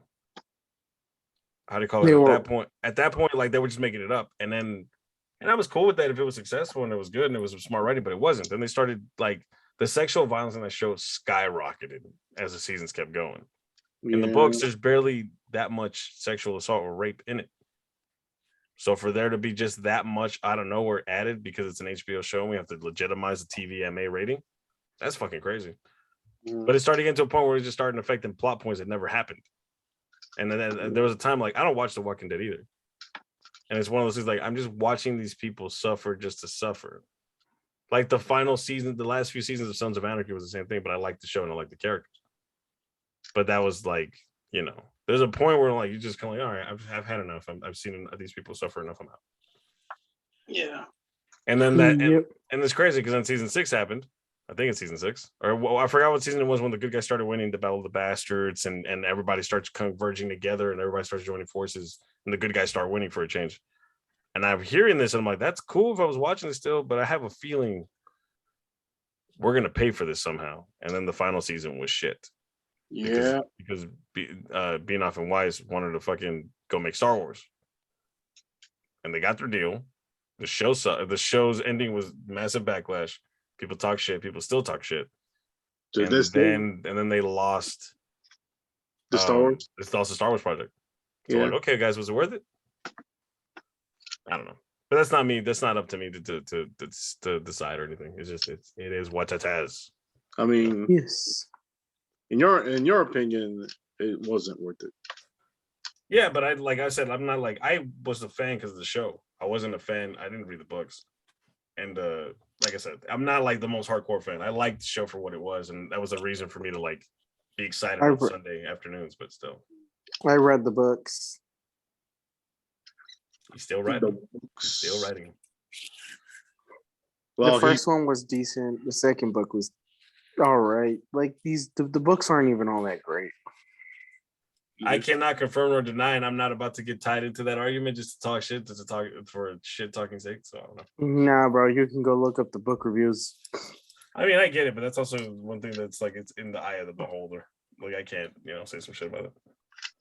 how do you call it? At that point, like they were just making it up, and I was cool with that if it was successful and it was good and it was smart writing, but it wasn't. Then they started like the sexual violence in that show skyrocketed as the seasons kept going. In the books, there's barely that much sexual assault or rape in it. So for there to be just that much out of nowhere added because it's an HBO show and we have to legitimize the TVMA rating, that's fucking crazy. But it started getting to a point where it just started affecting plot points that never happened. And then there was a time like I don't watch The Walking Dead either. And it's one of those things like I'm just watching these people suffer just to suffer. Like the final season, the last few seasons of Sons of Anarchy was the same thing, but I liked the show and I liked the characters. But that was like, you know, there's a point where like you just kind of like, all right, I've had enough. I've seen these people suffer enough. I'm out. Yeah. And then and it's crazy because then season 6 happened. I think it's season 6, or well, I forgot what season it was when the good guys started winning the Battle of the Bastards, and everybody starts converging together, and everybody starts joining forces, and the good guys start winning for a change. And I'm hearing this, and I'm like, that's cool if I was watching this still, but I have a feeling we're gonna pay for this somehow. And then the final season was shit. Yeah. Because Beanoff and Wise wanted to fucking go make Star Wars, and they got their deal. The show's ending was massive backlash. People talk shit. People still talk shit. To And this day, then they lost the Star Wars. It's also Star Wars project. So Yeah. like, okay, guys, was it worth it? I don't know, but that's not me. That's not up to me to decide or anything. It's just it is what it is. I mean, Yes. in your opinion, it wasn't worth it. Yeah, but I said, I'm not like I was a fan because of the show. I wasn't a fan. I didn't read the books, and like I said, I'm not like the most hardcore fan. I liked the show for what it was, and that was a reason for me to like be excited on Sunday afternoons. But still, I read the books. he's still writing. Still writing. Well, The first one was decent. The second book was all right. Like the books aren't even all that great. I cannot confirm or deny, and I'm not about to get tied into that argument just to talk shit, just to talk for shit talking sake. So I don't know. Nah, bro, you can go look up the book reviews. I mean, I get it, but that's also one thing that's like it's in the eye of the beholder. Like I can't, say some shit about it.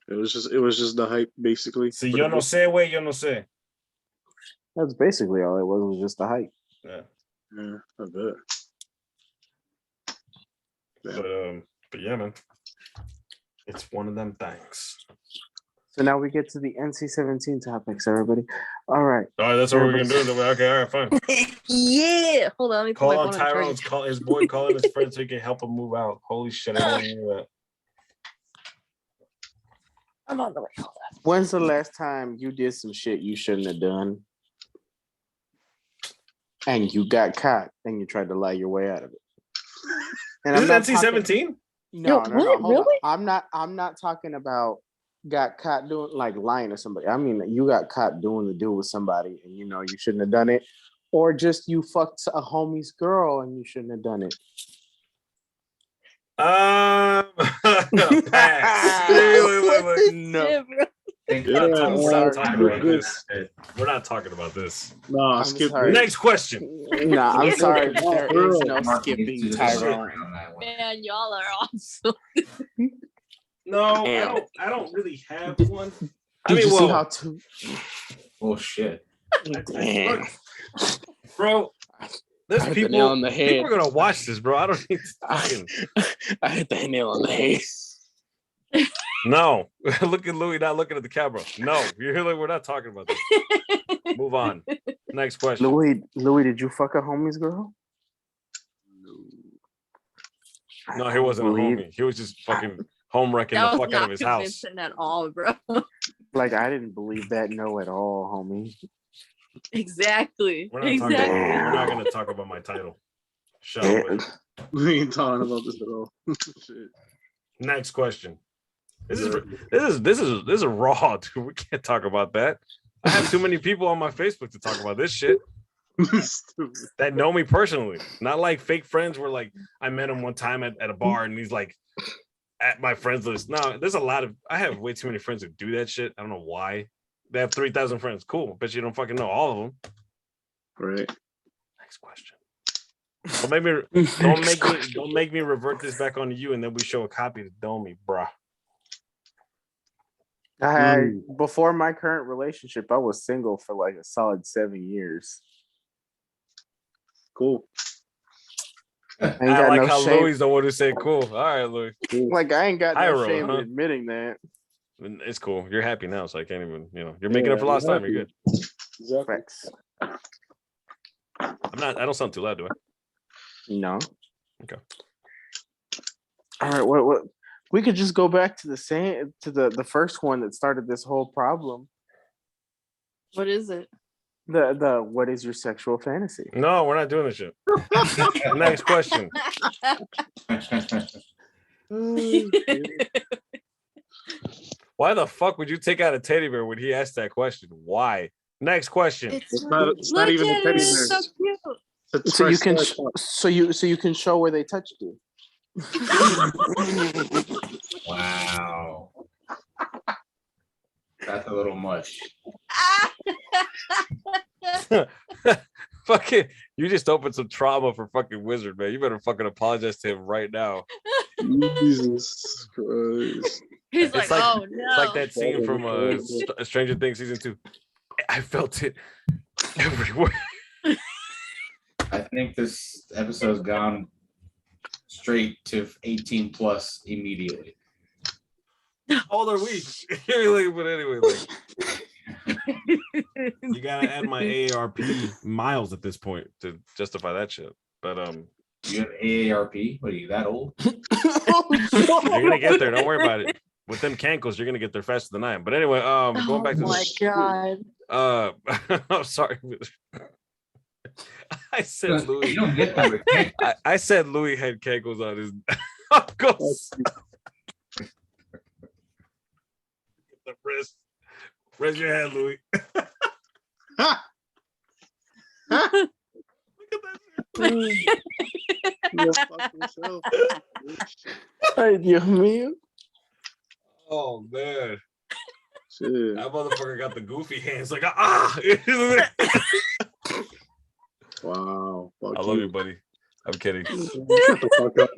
It was just the hype, basically. Si yo no sé, güey, yo no sé. That's basically all it was just the hype. Yeah. Yeah, I bet. Yeah. But yeah, man. It's one of them things. So now we get to the NC-17 topics, everybody. All right. All right, that's what we're gonna do. Okay, all right, fine. Yeah. Hold on. Let me put Call my on phone on Tyrone's call his boy calling his friend so he can help him move out. Holy shit, I didn't know that. I'm on the way. Hold on. When's the last time you did some shit you shouldn't have done? And you got caught and you tried to lie your way out of it. And Is it NC-17? No, Yo, no, what? hold on. Really? I'm not talking about got caught doing like lying to somebody. I mean, you got caught doing the deal with somebody and you shouldn't have done it, or just you fucked a homie's girl and you shouldn't have done it. Pass. What No. shit, bro? We're not talking about this. No, I'm skip sorry. it. Next question. Nah, I'm sorry. There is no Mark skipping needs to Tyrone. decide on that one. Man, y'all are awesome. No, Damn. I don't really have one. Did you see how to? Oh shit. Damn. Bro, there's I hit the people. nail on the head. People are gonna watch this, bro. I don't need to fucking. I hit the nail on the head. No, look at Louis not looking at the camera. No, you're here. We're not talking about this. Move on. Next question. Louis, did you fuck a homie's girl? No, he wasn't a homie. He was just fucking home wrecking the That was fuck out not of his house. convincing at all, bro. Like I didn't believe that no at all, homie. Exactly. We're not gonna talk about my title. Shut up. We ain't talking about this at all. Shit. Next question. This is raw, dude. We can't talk about that. I have too many people on my Facebook to talk about this shit that know me personally. Not like fake friends where like I met him one time at a bar and he's like at my friends list. No, there's a lot of I have way too many friends who do that shit. I don't know why. They have 3,000 friends. Cool. Bet you don't fucking know all of them. Right. Next question. Don't make me revert this back onto you and then we show a copy to Domi, bruh. Before my current relationship, I was single for like a solid 7 years. Cool. I like how Louis the one who said cool. All right, Louis. Like I ain't got no shame huh? in admitting that. It's cool. You're happy now, so I can't even. You're making up for lost time. You're good. Exactly. Facts. I'm not. I don't sound too loud, do I? No. Okay. All right. What? We could just go back to the first one that started this whole problem. What is it? The what is your sexual fantasy? No, we're not doing this shit. Next question. Why the fuck would you take out a teddy bear when he asked that question? Why? Next question. It's not even a teddy bear. So cute. So you can show where they touched you. Wow. That's a little much. Fucking, you just opened some trauma for fucking Wizard, man. You better fucking apologize to him right now. Jesus Christ. He's like, oh no. It's like that scene from Stranger Things season 2. I felt it. everywhere. I think this episode's gone straight to 18 plus immediately. How old are we? Like, but anyway, like, you gotta add my AARP miles at this point to justify that shit. But You have AARP? What are you, that old? you're gonna get there. Don't worry about it. With them cankles, you're gonna get there faster than I am. But anyway, going back to my God. I'm sorry. I said Louis. You don't get that with cankles. I said Louis had cankles on his knuckles. The wrist. Raise your hand, Louis. Look at that. You fuck yourself. Ay, Dios mío. Oh man. Shit. That motherfucker got the goofy hands like I Wow. Fuck love you, buddy. I'm kidding. Shut the fuck up.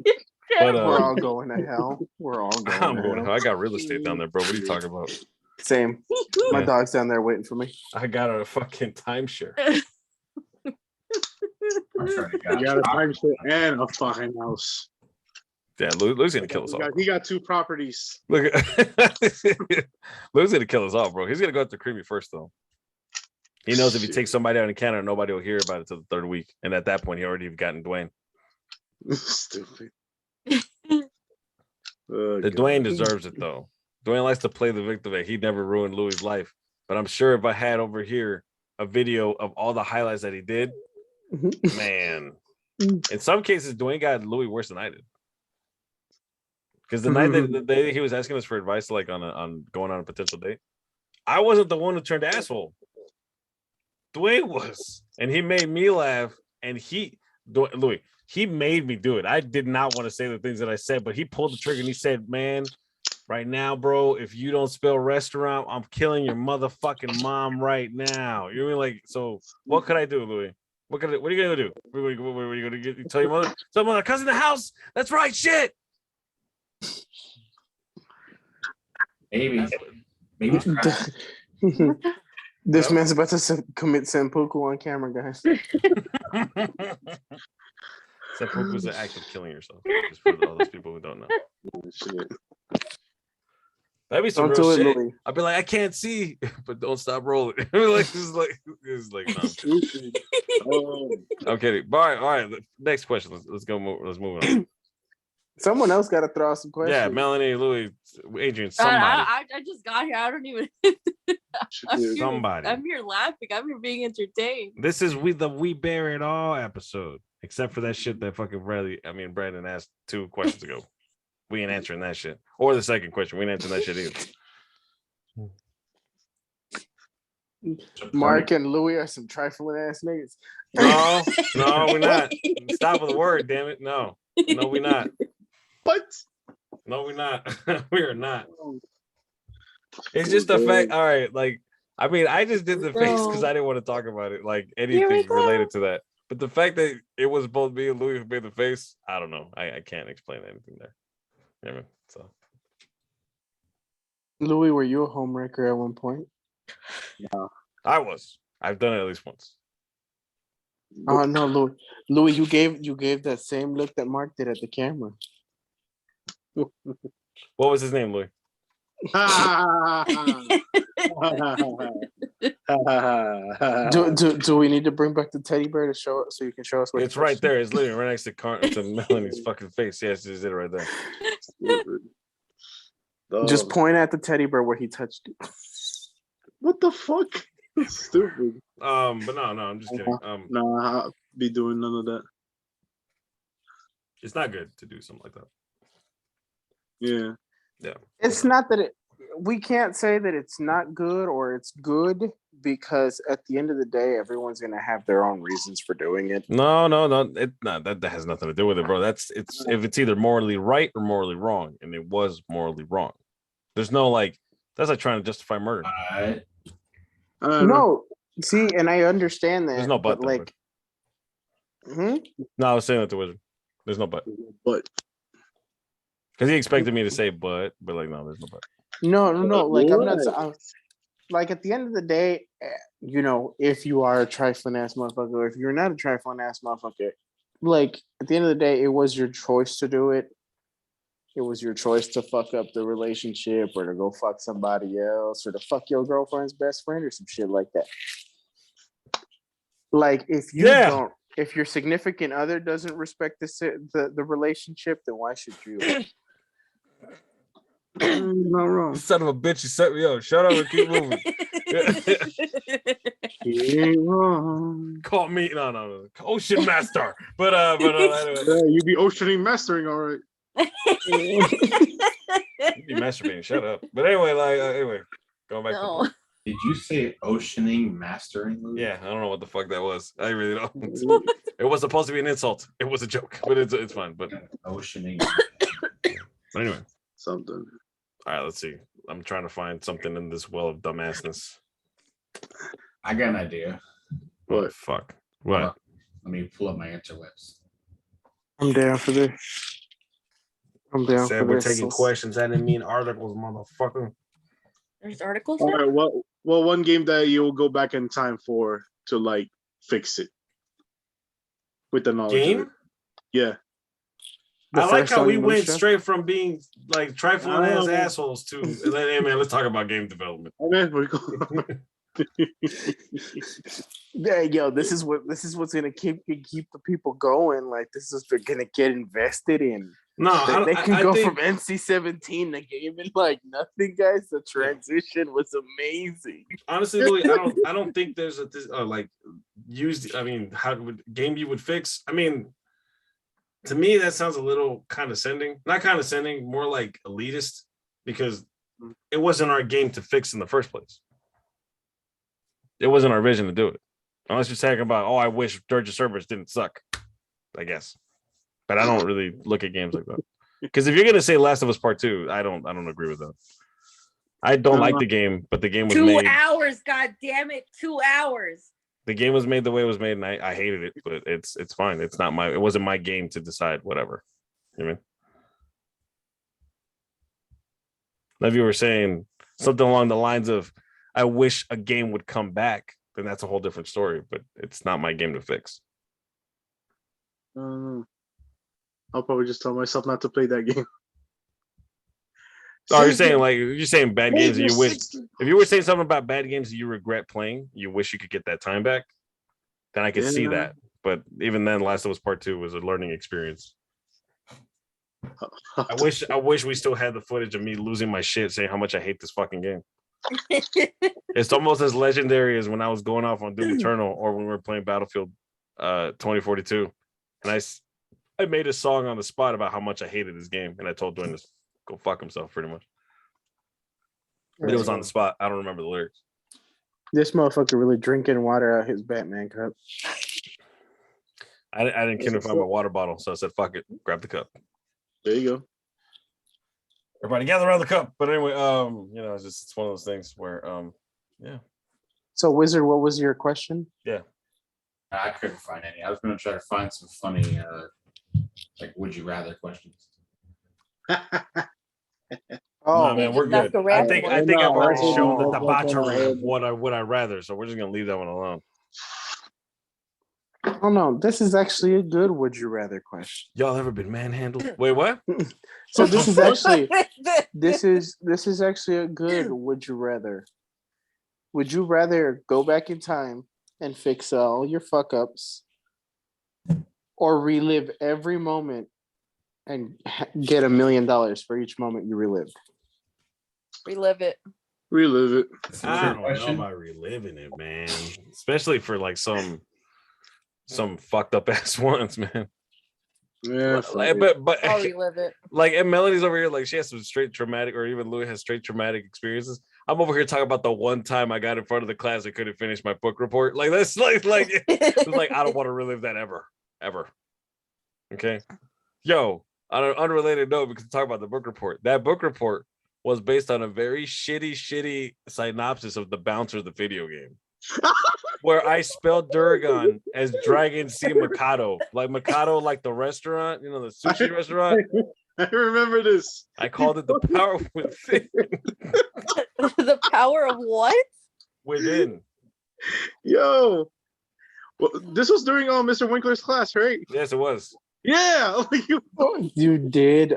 But We're all going to hell. We're all going I'm to going. hell. I got real estate down there, bro. What are you talking about? Same. My Yeah. dog's down there waiting for me. I got a fucking timeshare. I'm trying to You got a timeshare and a fucking house. Yeah, Lou's gonna kill us all. He got 2 properties. Look, Lou's gonna kill us all, bro. He's gonna go after Creamy first, though. He knows if he takes somebody out in Canada, nobody will hear about it till the 3rd week, and at that point, he already gotten Dwayne. Stupid. The Dwayne deserves it, though. Dwayne likes to play the victim that he never ruined Louis' life. But I'm sure if I had over here a video of all the highlights that he did, man. In some cases, Dwayne got Louis worse than I did. Because the day he was asking us for advice, like on going on a potential date, I wasn't the one who turned asshole. Dwayne was, and he made me laugh. And Louis, he made me do it. I did not want to say the things that I said, but he pulled the trigger and he said, "Man, right now, bro, if you don't spell restaurant, I'm killing your motherfucking mom right now." You mean like, so what could I do, Louis? What are you gonna do? What are you gonna get? Tell your mother? Tell mother, cousin in the house. That's right, shit. Maybe. This man's about to commit seppuku on camera, guys. Seppuku is an act of killing yourself. Just for all those people who don't know. Shit. That'd be some Don't real do it, shit. Louis. I'd be like, I can't see, but don't stop rolling. it's like no. Oh, I'm kidding. All right. Next question. Let's go. Let's move on. Someone else got to throw out some questions. Yeah, Melanie, Louis, Adrian, God, somebody. I just got here. I don't even. shit. Somebody. I'm here laughing. I'm here being entertained. This is We Bear It All episode, except for that shit that fucking Brandon asked 2 questions ago. We ain't answering that shit. Or the second question. We ain't answering that shit either. Mark and Louis are some trifling ass niggas. No, we're not. Stop with the word, damn it. No, we're not. What? No, we're not. We are not. It's just the fact. All right, like, I mean, I just did the face because I didn't want to talk about it, like anything related to that. But the fact that it was both me and Louis who made the face, I don't know. I can't explain anything there. Yeah, man. So, Louis, were you a homewrecker at one point? Yeah. I was. I've done it at least once. Oh no, Louis. Louis, you gave that same look that Mark did at the camera. What was his name, Louis? Do we need to bring back the teddy bear to show so you can show us what It's right there. It's literally right next to Melanie's fucking face. Yes, it's it right there. Just point at the teddy bear where he touched it. What the fuck? Stupid. But no, I'm just kidding. Nah, I'll be doing none of that. It's not good to do something like that. Yeah. It's not that we can't say that it's not good or it's good, because at the end of the day, everyone's gonna have their own reasons for doing it. No. That has nothing to do with it, bro. If it's either morally right or morally wrong, and it was morally wrong. There's no like that's like trying to justify murder. No, see, and I understand that. There's no but, like, No, I was saying that to Wizard. There's no but. But Because he expected me to say but like no, there's no but. No. Like I'm not. like at the end of the day, you know, if you are a trifling ass motherfucker, or if you're not a trifling ass motherfucker, like at the end of the day, it was your choice to do it. It was your choice to fuck up the relationship or to go fuck somebody else or to fuck your girlfriend's best friend or some shit like that. Like if you Yeah. don't, if your significant other doesn't respect the relationship, then why should you? Not wrong. Son of a bitch, you set me up. Shut up and keep moving. He ain't wrong. Call me no. Ocean Master. But anyway. Yeah, you be oceaning mastering, all right. You be masturbating, shut up. But anyway, anyway, going back to the point. Did you say oceaning mastering? Yeah, I don't know what the fuck that was. I really don't. It was supposed to be an insult. It was a joke, but it's fine. But Oceaning. But anyway, Something. all right, let's see. I'm trying to find something in this well of dumbassness. I got an idea. What? Fuck. What? Let me pull up my interwebs. I'm down for this. I'm down Said for we're this. taking questions. I didn't mean articles, motherfucker. There's articles All now? right, well, one game that you'll go back in time for to like fix it with the knowledge. Of Game? it. Yeah. I like how we went Onimusha? straight from being like trifling ass Oh. assholes to hey man, let's talk about game development. Okay, we go. Yeah, yo, this is what's gonna keep the people going. Like this is they're gonna get invested in. No, They can go think, from NC-17 to gaming like nothing, guys. The transition was amazing. honestly, Louis, I don't think there's a like used. I mean, how would game you would fix? I mean, to me that sounds a little condescending. Not condescending, more like elitist, because it wasn't our game to fix in the first place. It wasn't our vision to do it. Unless you're talking about, oh, I wish Dirge of Cerberus didn't suck, I guess. But I don't really look at games like that. Because if you're gonna say Last of Us Part 2, I don't agree with that. I don't like the game, but the game was 2 made. hours, god damn it, 2 hours. The game was made the way it was made, and I hated it, but it's fine. It wasn't my game to decide, whatever. You know what I mean? If you were saying something along the lines of, I wish a game would come back, then that's a whole different story, but it's not my game to fix. I'll probably just tell myself not to play that game. Oh, you're saying bad games that you wish. If you were saying something about bad games that you regret playing, you wish you could get that time back, then I could see that. But even then, Last of Us Part 2 was a learning experience. I wish we still had the footage of me losing my shit saying how much I hate this fucking game. It's almost as legendary as when I was going off on Doom Eternal or when we were playing Battlefield 2042. And I made a song on the spot about how much I hated this game. And I told Dwayne to go fuck himself pretty much. But it was on the spot. I don't remember the lyrics. This motherfucker really drinking water out his Batman cup. I didn't care to find my water bottle, so I said, fuck it, grab the cup. There you go. Everybody gather around the cup. But anyway, it's one of those things where yeah. So Wizard, what was your question? Yeah. I couldn't find any. I was going to try to find some funny, like, would you rather questions. Oh No, man, we're That's good. the rap I think one. I've already No, shown the no, debauchery of no. what I rather, so we're just gonna leave that one alone. Oh no, this is actually a good would you rather question. Y'all ever been manhandled? Wait, what? So this is actually this is actually a good would you rather. Would you rather go back in time and fix all your fuck ups or relive every moment and get $1 million for each moment you relived? Relive it. Relive it. That's a I fair don't know question. about reliving it, man. Especially for like some fucked up ass ones, man. Yeah, But I'll relive it. like, and Melody's over here, like she has some straight traumatic, or even Louis has straight traumatic experiences. I'm over here talking about the one time I got in front of the class, I couldn't finish my book report. Like that's like it's like I don't want to relive that ever. Okay, yo, on an unrelated note, we can talk about the book report. That book report was based on a very shitty synopsis of the Bouncer, the video game, where I spelled Durgan as Dragon C Mikado, like Mikado, like the restaurant, the sushi restaurant. I remember this. I called it the power within. The power of what? Within. Yo. Well, this was during Mr. Winkler's class, right? Yes, it was. Yeah. You did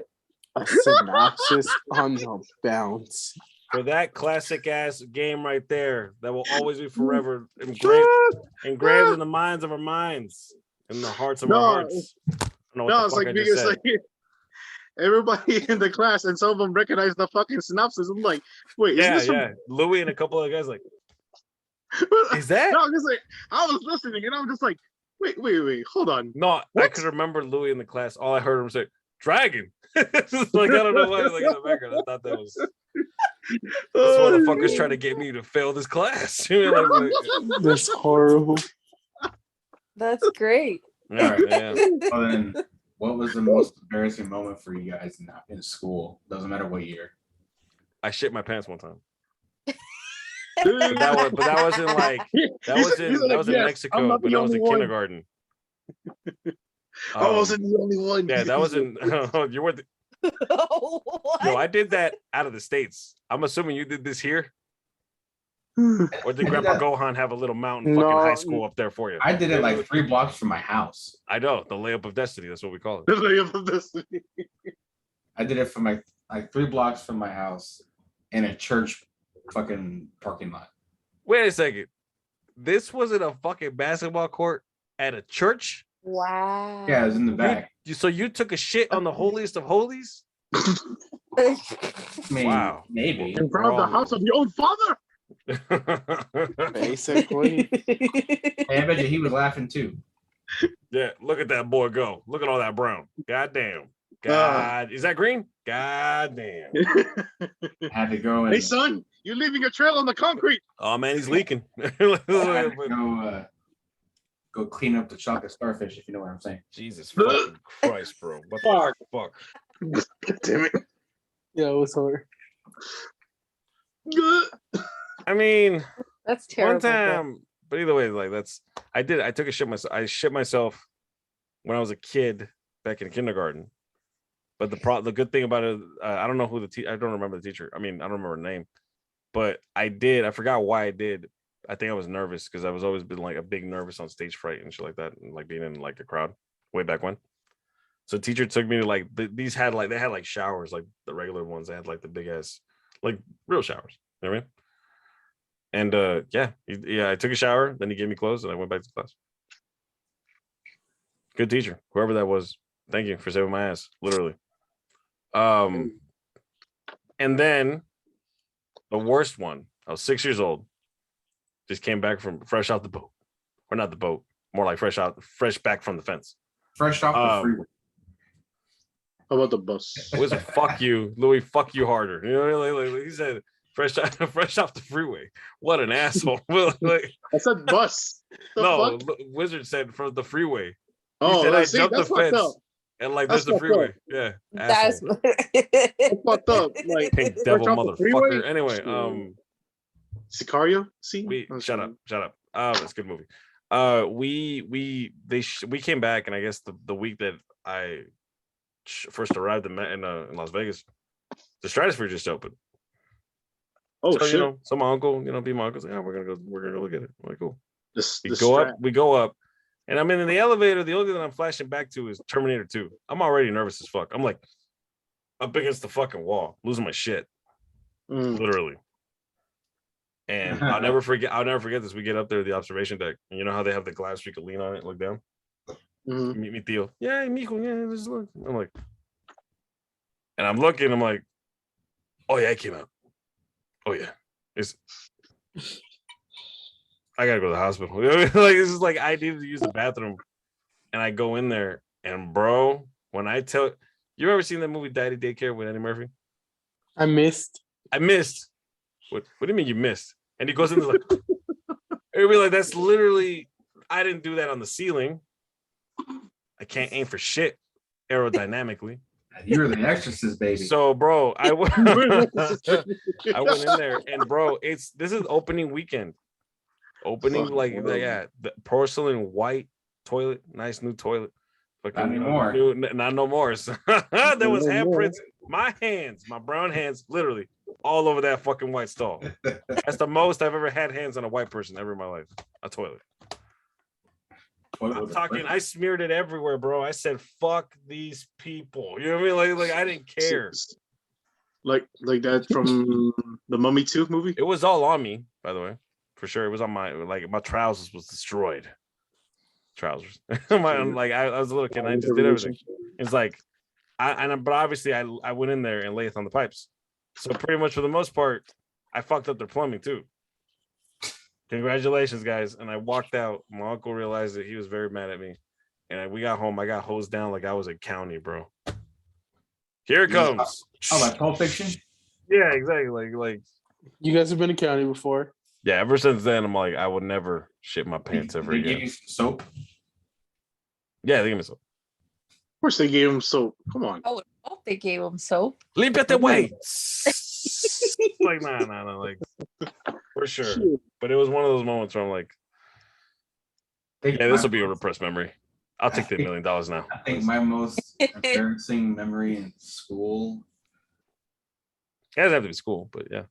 a synopsis on the bounce. For that classic ass game right there, that will always be forever engraved in the minds of our minds, in the hearts of our hearts. No, it's like because like everybody in the class and some of them recognize the fucking synopsis. I'm like, wait, is this from Louis and a couple of guys like, is that? No, I'm just like, I was listening and I'm just like, wait, hold on. No, what? I could remember Louis in the class. All I heard him say, "Dragon." Like I don't know why. Like in the background, I thought that was. This motherfucker's trying to get me to fail this class. That's horrible. That's great. All right, yeah. Well, then, what was the most embarrassing moment for you guys in school? Doesn't matter what year. I shit my pants one time. But that wasn't like that was in Mexico, but that was in kindergarten. I wasn't the only one. Yeah, that wasn't. You weren't. No, I did that out of the States. I'm assuming you did this here. Or did Grandpa Gohan have a little mountain fucking high school up there for you? I did it like 3 blocks from my house. I know, the layup of destiny. That's what we call it. The layup of destiny. I did it from like 3 blocks from my house in a church fucking parking lot. Wait a second. This wasn't a fucking basketball court at a church? Wow. Yeah, it was in the back. So you took a shit on the holiest of holies? I mean, wow. Maybe. In front of the house of your own father. Basically. Hey, I bet you he was laughing too. Yeah, look at that boy go. Look at all that brown. God damn. God, is that green? God damn. Had to go and hey son, you're leaving a trail on the concrete. Oh man, he's leaking. Go clean up the chocolate starfish, if you know what I'm saying. Jesus fucking Christ, bro. What the fuck? Damn it. Yeah, it was hard. I mean, that's terrible. One time, but either way, like I took a shit myself. I shit myself when I was a kid back in kindergarten. But the good thing about it, I don't know who I don't remember the teacher. I mean, I don't remember her name, but I forgot why I did. I think I was nervous because I was always been like a big nervous on stage fright and shit like that, and like being in like a crowd way back when. So teacher took me to like they had like showers, like the regular ones. They had like the big ass, like real showers. You know what I mean? And I took a shower, then he gave me clothes, and I went back to class. Good teacher, whoever that was. Thank you for saving my ass, literally. And then the worst one, I was 6 years old, just came back from fresh out the boat, or not the boat, more like fresh back from the fence. Fresh off the freeway. How about the bus? It was fuck you, Louis, fuck you harder. You know, like he said, fresh off the freeway. What an asshole. Like, I said bus. No, Wizard said from the freeway. Oh, said, I see, jumped the fence. Up. And like there's the freeway. Yeah. That's fucked up. Like pink devil motherfucker. Anyway, Sicario? See? Shut up. It's a good movie. We came back, and I guess the week that I first arrived in Las Vegas, the Stratosphere just opened. Oh, so, shit. You know, so my uncle, be my uncle's like, oh, we're gonna go look at it. I'm like, cool. We go up. And I'm in the elevator. The only thing that I'm flashing back to is Terminator 2. I'm already nervous as fuck. I'm like up against the fucking wall, losing my shit, literally. And I'll never forget this. We get up there to the observation deck, and you know how they have the glass you can lean on it, look down. Meet me, Theo. Yeah, Mico. Yeah, just look. I'm like, and I'm looking. I'm like, oh yeah, it came out. Oh yeah, I gotta go to the hospital. Like this is like I needed to use the bathroom, and I go in there, and bro, when I tell you, ever seen that movie Daddy Daycare with Eddie Murphy? I missed. What do you mean you missed? And he goes into like, it'd be like that's literally. I didn't do that on the ceiling. I can't aim for shit aerodynamically. You're the exorcist, baby. So, bro, I went in there, and bro, this is opening weekend. Opening the porcelain white toilet, nice new toilet, Fucking, Not anymore. Not no more. There was handprints. My hands, my brown hands, literally all over that fucking white stall. That's the most I've ever had hands on a white person ever in my life. A toilet. I'm talking. I smeared it everywhere, bro. I said, "Fuck these people." You know what I mean? Like I didn't care. Like that from the Mummy 2 movie. It was all on me, by the way, for sure. It was on my my trousers was destroyed. Trousers. I was a little kid and I just did everything. It's like but obviously I went in there and lathed on the pipes. So pretty much for the most part, I fucked up their plumbing too. Congratulations, guys. And I walked out. My uncle realized that he was very mad at me. And we got home. I got hosed down like I was in county, bro. Here it comes. Oh, like Pulp Fiction? Yeah, exactly. Like You guys have been in county before. yeah, ever since then, I'm like, I would never shit my pants ever They again. give you some soap? Yeah, they give me soap. Of course, they gave him soap. Come on. I would hope they gave him soap. Limpia way. Like, nah, like for sure. But it was one of those moments where I'm like, yeah, this will be a repressed memory. I'll take the $1 million now. I think my most embarrassing memory in school. It doesn't have to be school, but yeah.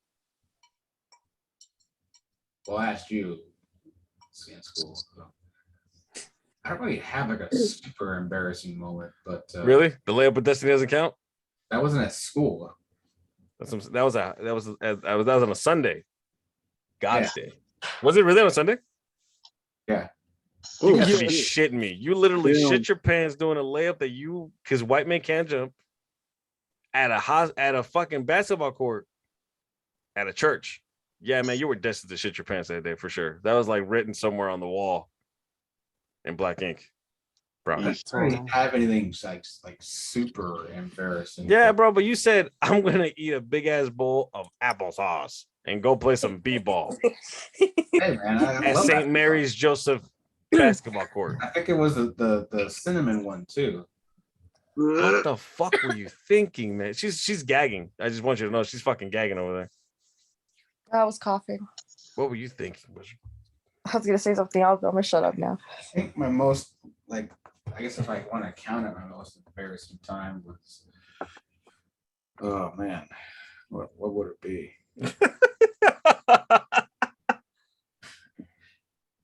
Well, I asked you in school. So. I don't really have like a super embarrassing moment, but really, the layup with Destiny doesn't count. That wasn't at school. That was on a Sunday. God's day. Was it really on a Sunday? Yeah. You have to be shitting me. You literally shit your pants doing a layup that because white men can't jump at a fucking basketball court at a church. Yeah, man, you were destined to shit your pants that day for sure. That was like written somewhere on the wall in black ink. Bro. I don't really have anything like super embarrassing. Yeah, bro, but you said I'm gonna eat a big ass bowl of applesauce and go play some b-ball Hey man, at St. Mary's Joseph basketball court. I think it was the cinnamon one too. What the fuck were you thinking, man? She's gagging. I just want you to know she's fucking gagging over there. I was coughing. What were you thinking? I was gonna say something else, but I'm gonna shut up now. I think my most I guess if I want to count it, my most embarrassing time was, oh man, what would it be?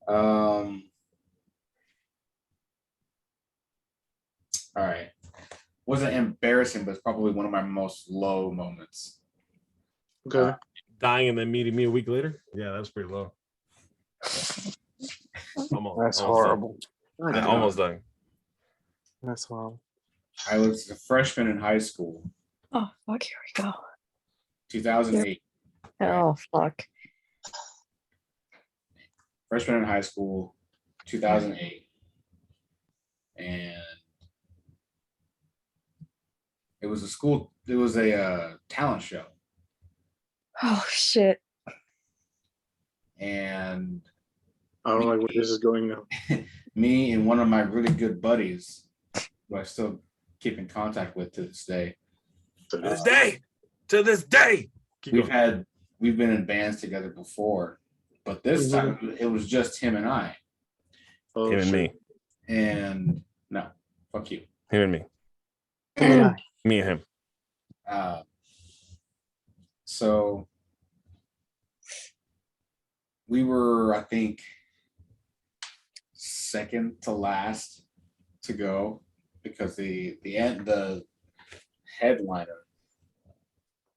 All right, wasn't embarrassing, but it's probably one of my most low moments. Okay. Dying and then meeting me a week later. Yeah, that was pretty low. That's horrible. Almost dying. That's horrible. I was a freshman in high school, Oh fuck! Here we go. 2008. Oh fuck! Freshman in high school, 2008, and it was a talent show, Oh shit! and I don't like where this is going now. me and one of my really good buddies, who I still keep in contact with to this day. To this day. We've been in bands together before, but this time it was just him and I. Oh, Him and me. And no, fuck you. Him and me. Me and him. So we were, I think, second to last to go because the headliner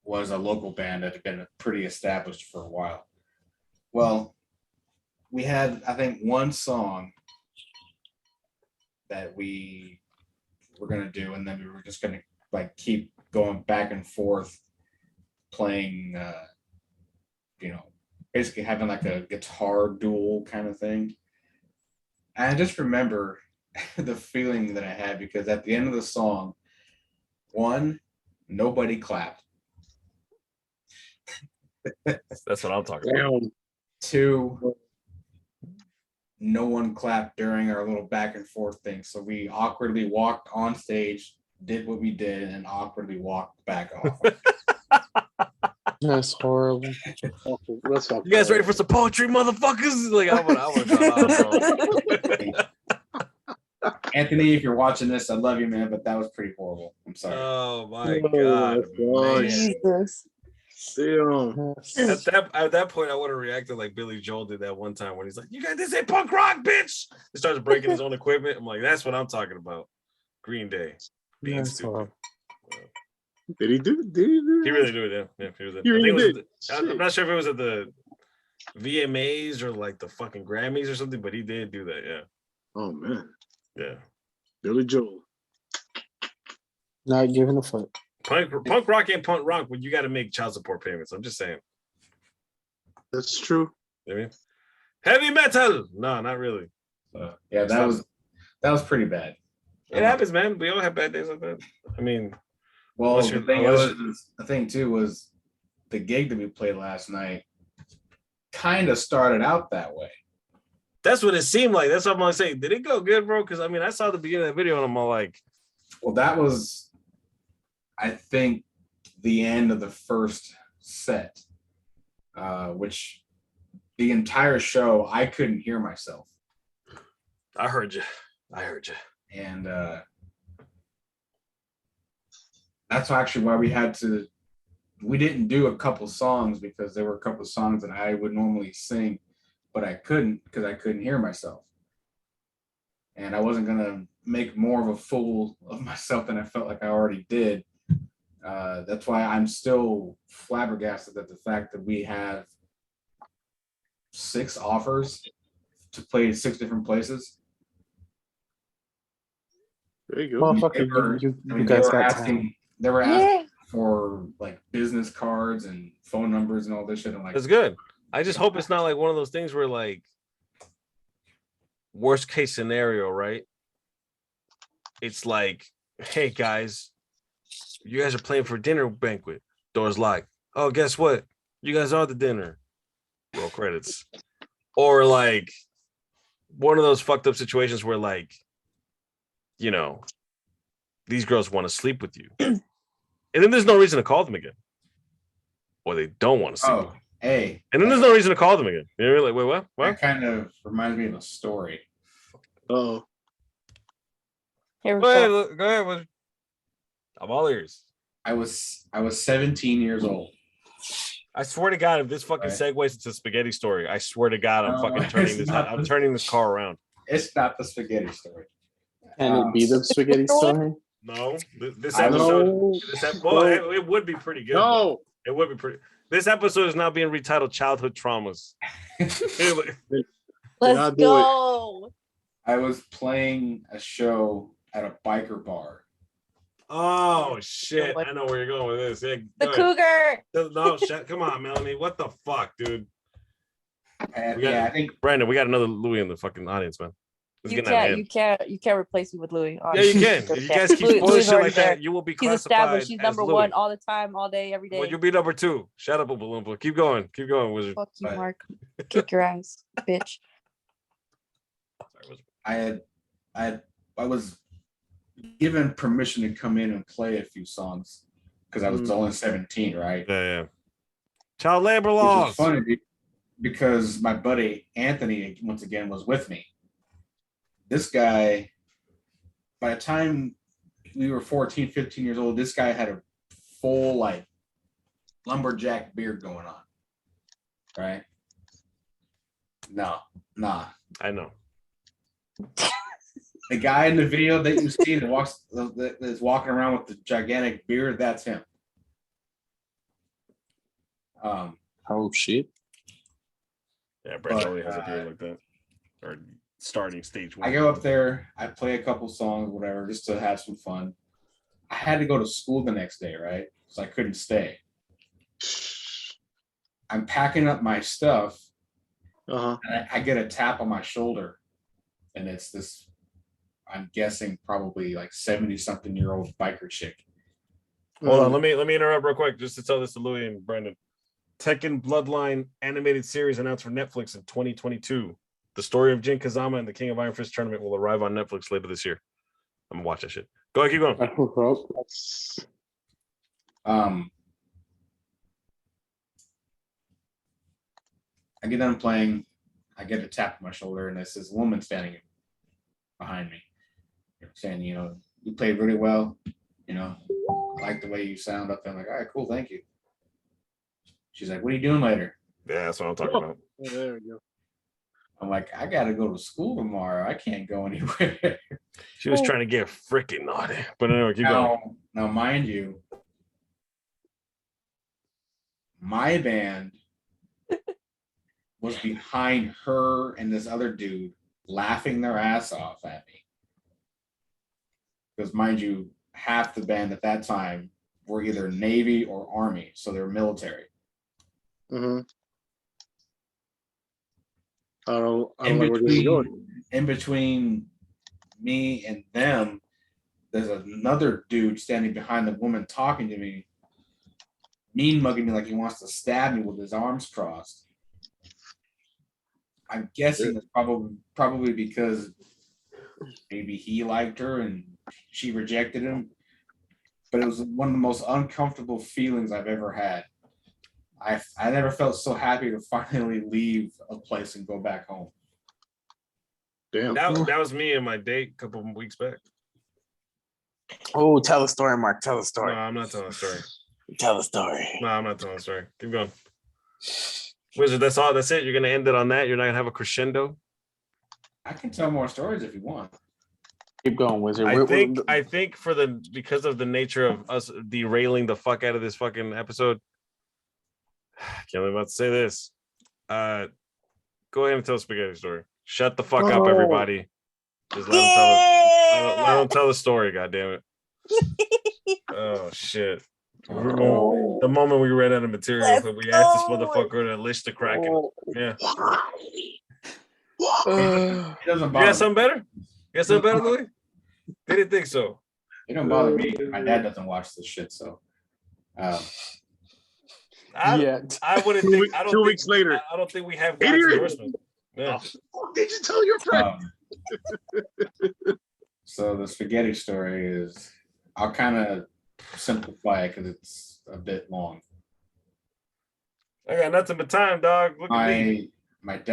was a local band that had been pretty established for a while. Well, we had, I think, one song that we were gonna do, and then we were just gonna keep going back and forth playing, basically having like a guitar duel kind of thing. And I just remember the feeling that I had because at the end of the song, one, nobody clapped. That's what I'm talking about. Two, no one clapped during our little back and forth thing. So we awkwardly walked on stage, did what we did, and awkwardly walked back off. That's horrible. You guys ready for some poetry, motherfuckers? Like I would. Anthony, if you're watching this, I love you, man, but that was pretty horrible. I'm sorry. Oh my Oh, god, my man. Jesus. Damn. At that point, I would have reacted like Billy Joel did that one time when he's like, "You got this ain't punk rock, bitch." He starts breaking his own equipment. I'm like, that's what I'm talking about. Green Day being That's stupid. Did he do? Did he do? He really did it. Yeah, he was. He really did. I'm not sure if it was at the VMAs or like the fucking Grammys or something, but he did do that. Yeah. Oh man, Yeah. Billy Joel. Not giving a fuck. Punk rock ain't punk rock when you got to make child support payments. I'm just saying. That's true. You know what I mean? Heavy metal. No, not really. Yeah, that was pretty bad. It happens, man. We all have bad days like that. I mean, Well, Unless the thing too was the gig that we played last night kind of started out that way. that's what it seemed like. That's what I'm gonna say. Did it go good, bro? Because I mean, I saw the beginning of the video and I'm all like, Well, that was, I think, the end of the first set, which the entire show I couldn't hear myself, I heard you. and that's actually why we didn't do a couple songs, because there were a couple songs that I would normally sing, but I couldn't because I couldn't hear myself. And I wasn't going to make more of a fool of myself than I felt like I already did. That's why I'm still flabbergasted at the fact that we have 6 offers to play 6 different places. There you go. Motherfucker, you I mean, guys got time. they were asking for like business cards and phone numbers and all this shit. I'm like, That's good. I just hope it's not like one of those things where like worst case scenario, right? It's like, hey guys, you guys are playing for a dinner banquet. Doors locked. Oh, guess what? You guys are the dinner. Roll credits. Or like one of those fucked up situations where like, you know, these girls want to sleep with you. And then there's no reason to call them again. Or they don't want to sleep with you. Hey. And then there's no reason to call them again. You're like, wait, what? That kind of reminds me of a story. Oh, Here we Go ahead. go. Go ahead. I'm all ears. I was 17 years old. I swear to God, if this fucking segues into spaghetti story, I swear to God, I'm fucking turning this. I'm turning this car around. It's not the spaghetti story. Can it be the spaghetti story? No, this I episode. Well, it would be pretty good. no. It would be pretty. This episode is now being retitled "Childhood Traumas." Let's go. I was playing a show at a biker bar. Oh shit! I know where you're going with this. Yeah, The cougar. No, come on, Melanie. What the fuck, dude? I think Brandon, we got another Louis in the fucking audience, man. You can't replace me with Louis. Yeah, you can. If you guys keep spoiling shit like that, you will be He's classified established. He's number as one Louis. all the time, all day, every day. Well, you'll be number 2. Shut up, Oompa Loompa. Keep going, Wizard. Fuck you, Mark. Kick your ass, bitch. I was given permission to come in and play a few songs because I was only 17, right? Yeah. Child labor Which laws. is funny because my buddy Anthony, once again, was with me. This guy, by the time we were 14, 15 years old, this guy had a full like lumberjack beard going on. Right? Nah. I know. The guy in the video that you see that is walking around with the gigantic beard, that's him. Oh shit. Yeah, Brandon already has a beard like that. Or starting stage 1. I go up there, I play a couple songs, whatever, just to have some fun. I had to go to school the next day, right? So I couldn't stay. I'm packing up my stuff. And I get a tap on my shoulder, and it's this, I'm guessing probably like 70-something-year-old biker chick. Hold on, let me interrupt real quick just to tell this to Louis and Brandon. Tekken Bloodline animated series announced for Netflix in 2022. The story of Jin Kazama and the King of Iron Fist tournament will arrive on Netflix later this year. I'm gonna watch that shit. Go ahead, keep going. I get done playing, I get a tap on my shoulder, and there's this woman standing behind me. saying, you played really well. I like the way you sound up there. I'm like, all right, cool, thank you. She's like, what are you doing later? Yeah, that's what I'm talking about. Oh, there we go. I'm like, I gotta go to school tomorrow. I can't go anywhere. She was trying to get freaking naughty. But anyway, keep going. Now, mind you, my band was behind her and this other dude laughing their ass off at me. Because mind you, half the band at that time were either Navy or Army, so they're military. Mm-hmm. I don't know where this is going. In between me and them, there's another dude standing behind the woman talking to me, mean mugging me like he wants to stab me with his arms crossed. I'm guessing it's probably because maybe he liked her and she rejected him. But it was one of the most uncomfortable feelings I've ever had. I never felt so happy to finally leave a place and go back home. Damn. That was me and my date a couple of weeks back. Oh, tell a story, Mark. Tell a story. No, I'm not telling a story. Tell a story. No, I'm not telling a story. Keep going. Wizard, that's all. That's it. You're gonna end it on that. You're not gonna have a crescendo. I can tell more stories if you want. Keep going, Wizard. I think because of the nature of us derailing the fuck out of this fucking episode. Can't believe I'm about to say this. Go ahead and tell a spaghetti story. Shut the fuck up, everybody. Just let them tell the story. God damn it. Oh shit. The moment we ran out of material, we asked this motherfucker to list the Kraken. Yeah. It doesn't bother. You got something better? You got something better, Louis? Didn't think so. It don't bother me. My dad doesn't watch this shit, so. I wouldn't think. I don't 2 think, weeks later. I don't think we have God's endorsement. Yeah. Did you tell your friend? So the spaghetti story is, I'll kind of simplify it because it's a bit long. I got nothing but time, dog. Look at me. At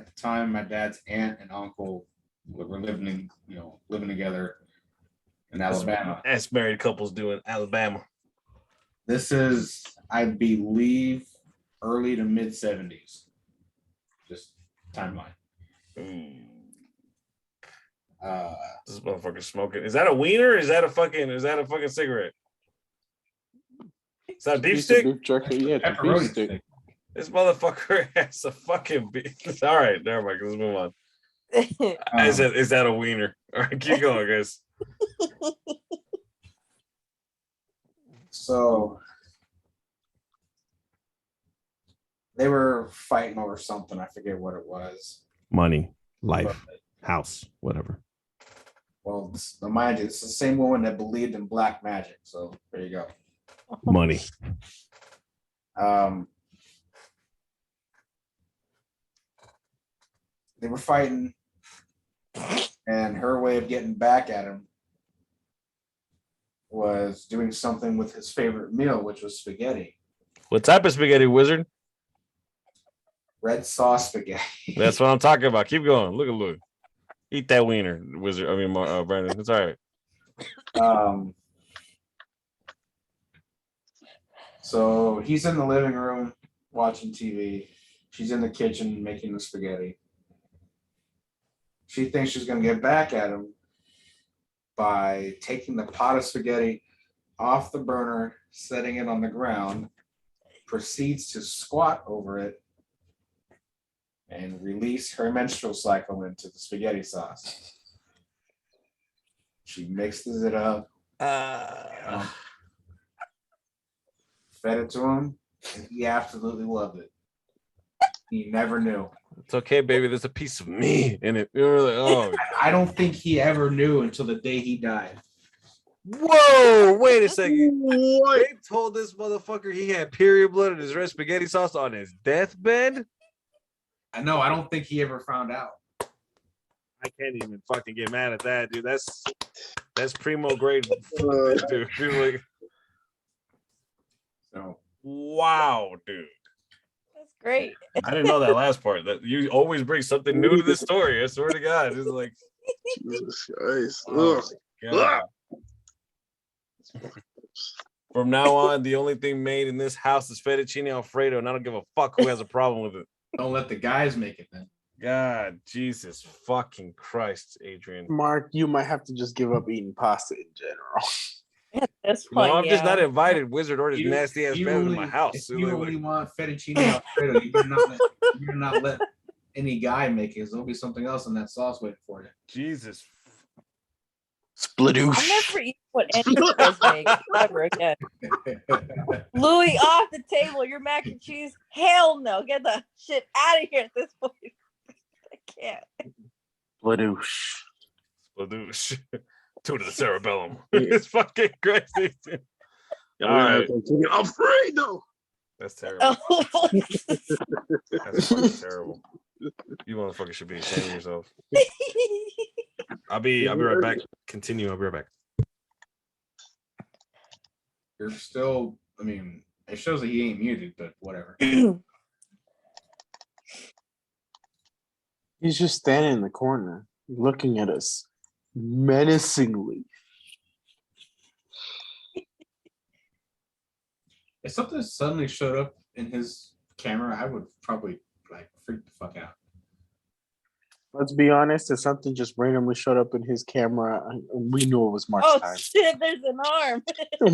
the time, my dad's aunt and uncle were living together in Alabama. As married couples do in Alabama. This is, I believe, early to mid 70s. Just timeline. This motherfucker smoking. Is that a wiener? Is that a fucking cigarette? Is that beef stick? Beef jerky, yeah, beef stick. This motherfucker has a fucking beef. All right, never mind. Let's move on. Is that a wiener? All right, keep going, guys. So they were fighting over something. I forget what it was. Money, life, house, whatever. Well, mind you, it's the same woman that believed in black magic. So there you go. Money. They were fighting, and her way of getting back at him was doing something with his favorite meal, which was spaghetti. What type of spaghetti, Wizard? Red sauce spaghetti. That's what I'm talking about. Keep going. Look at Louis. Eat that wiener, Wizard. I mean, Brandon. It's all right. So he's in the living room watching TV. She's in the kitchen making the spaghetti. She thinks she's going to get back at him by taking the pot of spaghetti off the burner, setting it on the ground, proceeds to squat over it, and release her menstrual cycle into the spaghetti sauce. She mixes it up, fed it to him, and he absolutely loved it. He never knew. It's okay, baby. There's a piece of me in it. You're like, oh. I don't think he ever knew until the day he died. Whoa, wait a second. What? They told this motherfucker he had period blood in his red spaghetti sauce on his deathbed? I know. I don't think he ever found out. I can't even fucking get mad at that, dude. That's primo grade, dude. Like, so wow, dude. That's Great. I didn't know that last part. That you always bring something new to this story. I swear to God, it's like, Jesus Christ. oh Ugh. my God. From now on, the only thing made in this house is fettuccine alfredo, and I don't give a fuck who has a problem with it. Don't let the guys make it then. God, Jesus fucking Christ, Adrian. Mark, you might have to just give up eating pasta in general. At this No, point, I'm just not yeah. invited, Wizard, or this nasty ass man in my house. If you only want fettuccine alfredo, you better not let any guy make it. There'll be something else in that sauce waiting for you. Jesus. I'll Splitoosh. never eat what any guys make ever again. Louis, off the table. Your mac and cheese. Hell no. Get the shit out of here at this point. I can't. Splitoosh. Sploosh. Two to the cerebellum. It's fucking crazy. All right. Alfredo. That's terrible. Oh. That's fucking terrible. You motherfuckers should be ashamed of yourself. I'll be right back. Continue. I'll be right back. You're still, I mean, it shows that he ain't muted, but whatever. He's just standing in the corner, looking at us menacingly. If something suddenly showed up in his camera, I would probably like freak the fuck out. Let's be honest, if something just randomly showed up in his camera, we knew it was Mark's Oh time. shit, there's an arm.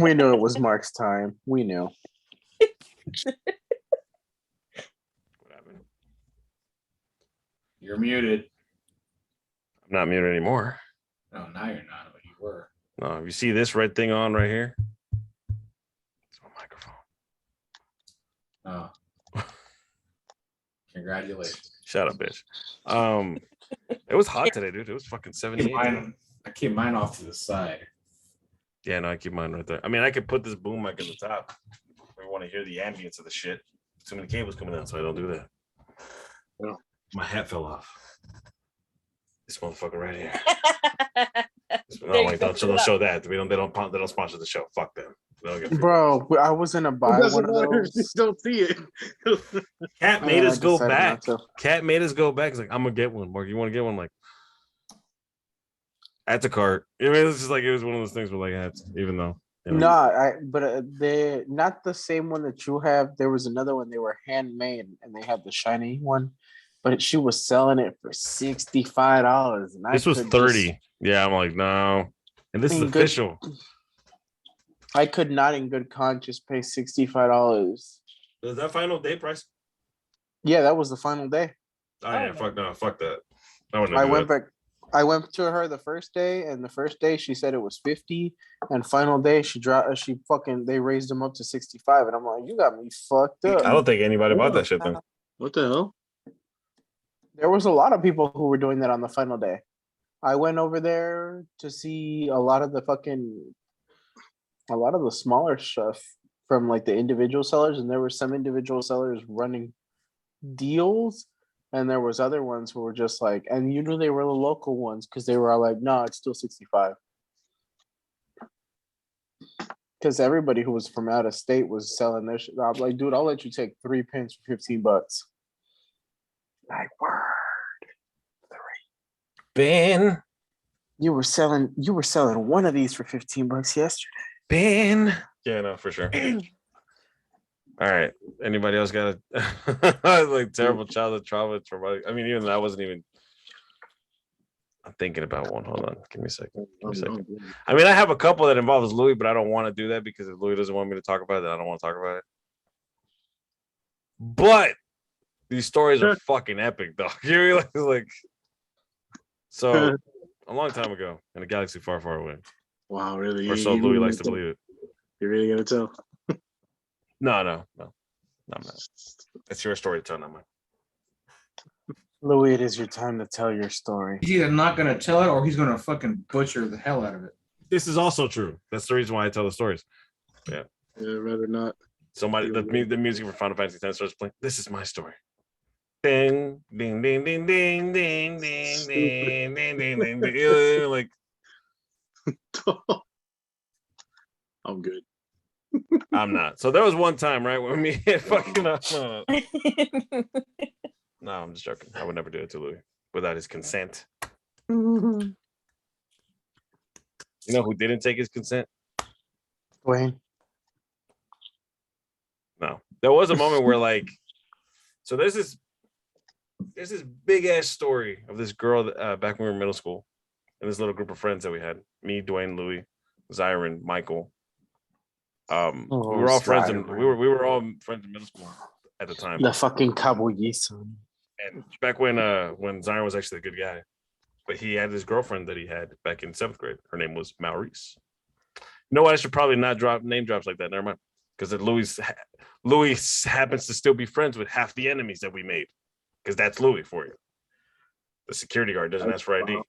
We knew it was Mark's time. We knew. What happened? You're muted. I'm not muted anymore. No, now you're not, but you were. No, you see this red thing on right here? It's my microphone. Oh. Congratulations. Shut up, bitch. It was hot today, dude. It was fucking 78. I keep mine off to the side. Yeah, no, I keep mine right there. I mean, I could put this boom mic in the top if we want to hear the ambience of the shit. Too many cables coming out, so I don't do that. Yeah. My hat fell off. This motherfucker right here. No, There you like, go. don't show that. They don't sponsor the show. Fuck them. They don't get free. Bro, I was in a buy It doesn't one of matter. those. You don't see it. Cat made us I go decided back. not to. Cat made us go back. He's like, I'm gonna get one. Mark, you want to get one? Like, at the cart. I mean, it's just like it was one of those things where like, even though. You know, No, but they're not the same one that you have. There was another one. They were handmade, and they had the shiny one, but she was selling it for $65. And this was 30. Yeah, I'm like, no. And this is official. I could not, in good conscience, pay $65. Is that final day price? Yeah, that was the final day. Oh yeah, fuck no, fuck that. I wouldn't I do went that. back. I went to her the first day, and the first day she said it was 50, and final day they raised them up to 65, and I'm like, you got me fucked up. I don't think anybody bought that shit then. What the hell? There was a lot of people who were doing that on the final day. I went over there to see a lot of the smaller stuff from like the individual sellers, and there were some individual sellers running deals, and there was other ones who were just like, and you knew they were the local ones because they were all like, no, it's still 65. Because everybody who was from out of state was selling their shit. I'm like, dude, I'll let you take 3 pins for $15. Like, word. Ben. You were selling one of these for $15 yesterday. Ben. Yeah, no, for sure. All right. Anybody else got a like terrible childhood trauma? I mean, even that wasn't even. I'm thinking about one. Hold on. Give me a second. I mean, I have a couple that involves Louis, but I don't want to do that because if Louis doesn't want me to talk about it, then I don't want to talk about it. But these stories are fucking epic, dog. You realize, like, so a long time ago in a galaxy far, far away. Wow, really? Or so Louis likes to believe it. You're really gonna tell? No. It's your story to tell, not mine. Louis, it is your time to tell your story. He's either not gonna tell it or he's gonna fucking butcher the hell out of it. This is also true. That's the reason why I tell the stories. Yeah. Yeah, rather not. Somebody, the music for Final Fantasy X starts playing. This is my story. Ding, ding, ding, ding, ding, ding, ding, ding, ding, ding, ding. Like, I'm good. I'm not. So there was one time, right, when me and fucking no, I'm just joking. I would never do it to Louis without his consent. You know who didn't take his consent? Wayne. No. There was a moment where like, so there's this big ass story of this girl that, back when we were in middle school, and this little group of friends that we had, me, Dwayne, Louis, Zyron, Michael. We were all friends, and we were all friends in middle school at the time. The fucking Cowboys. And back when Zyron was actually a good guy, but he had this girlfriend that he had back in 7th grade. Her name was Maurice. You know what? I should probably not drop name drops like that. Never mind, because Louis happens to still be friends with half the enemies that we made, because that's Louis for you. The security guard doesn't ask for ID.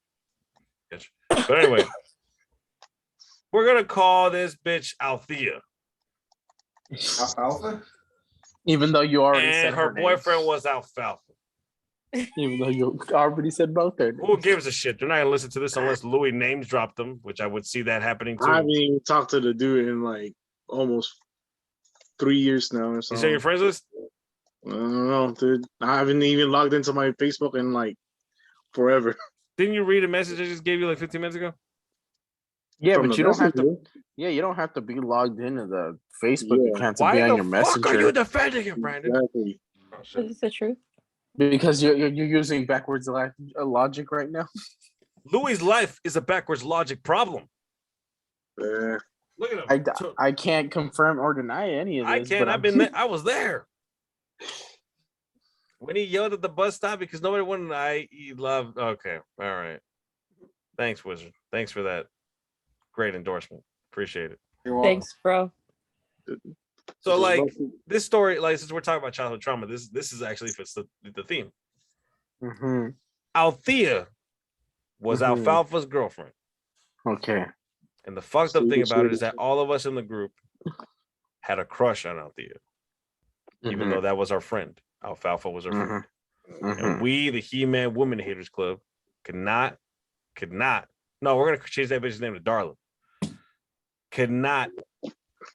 But anyway, we're gonna call this bitch Althea. Alpha? Even though you already And said her name. boyfriend was Alfalfa. Even though you already said both their names. Who gives a shit? They're not gonna listen to this unless Louis names dropped them, which I would see that happening too. I haven't even talked to the dude in like almost 3 years now or You something. say your friends list? I don't know, dude. I haven't even logged into my Facebook in like forever. Didn't you read a message I just gave you like 15 minutes ago? Yeah, From but the you don't have to. messenger. Yeah, you don't have to be logged into the Facebook Yeah. account to Why be the on your fuck messenger. are you defending him, Brandon? Exactly. Oh, shit. Is this true? Because you're using backwards logic right now. Louis' life is a backwards logic problem. Yeah. Look at him. I can't confirm or deny any of this. I can't. but I've been there. I was there. When he yelled at the bus stop because nobody wanted he loved. Okay. All right. Thanks, Wizard. Thanks for that great endorsement. Appreciate it. You're welcome. Thanks, bro. So, like, this story, like, since we're talking about childhood trauma, this is actually fits the theme. Mm-hmm. Althea was Mhm. Alfalfa's girlfriend. Okay. And the fucked up thing about it is that all of us in the group had a crush on Althea, even though that was our friend. Alfalfa was our friend. And we, the He-Man Woman Haters Club, could not. No, we're gonna change that bitch's name to Darla. Could not,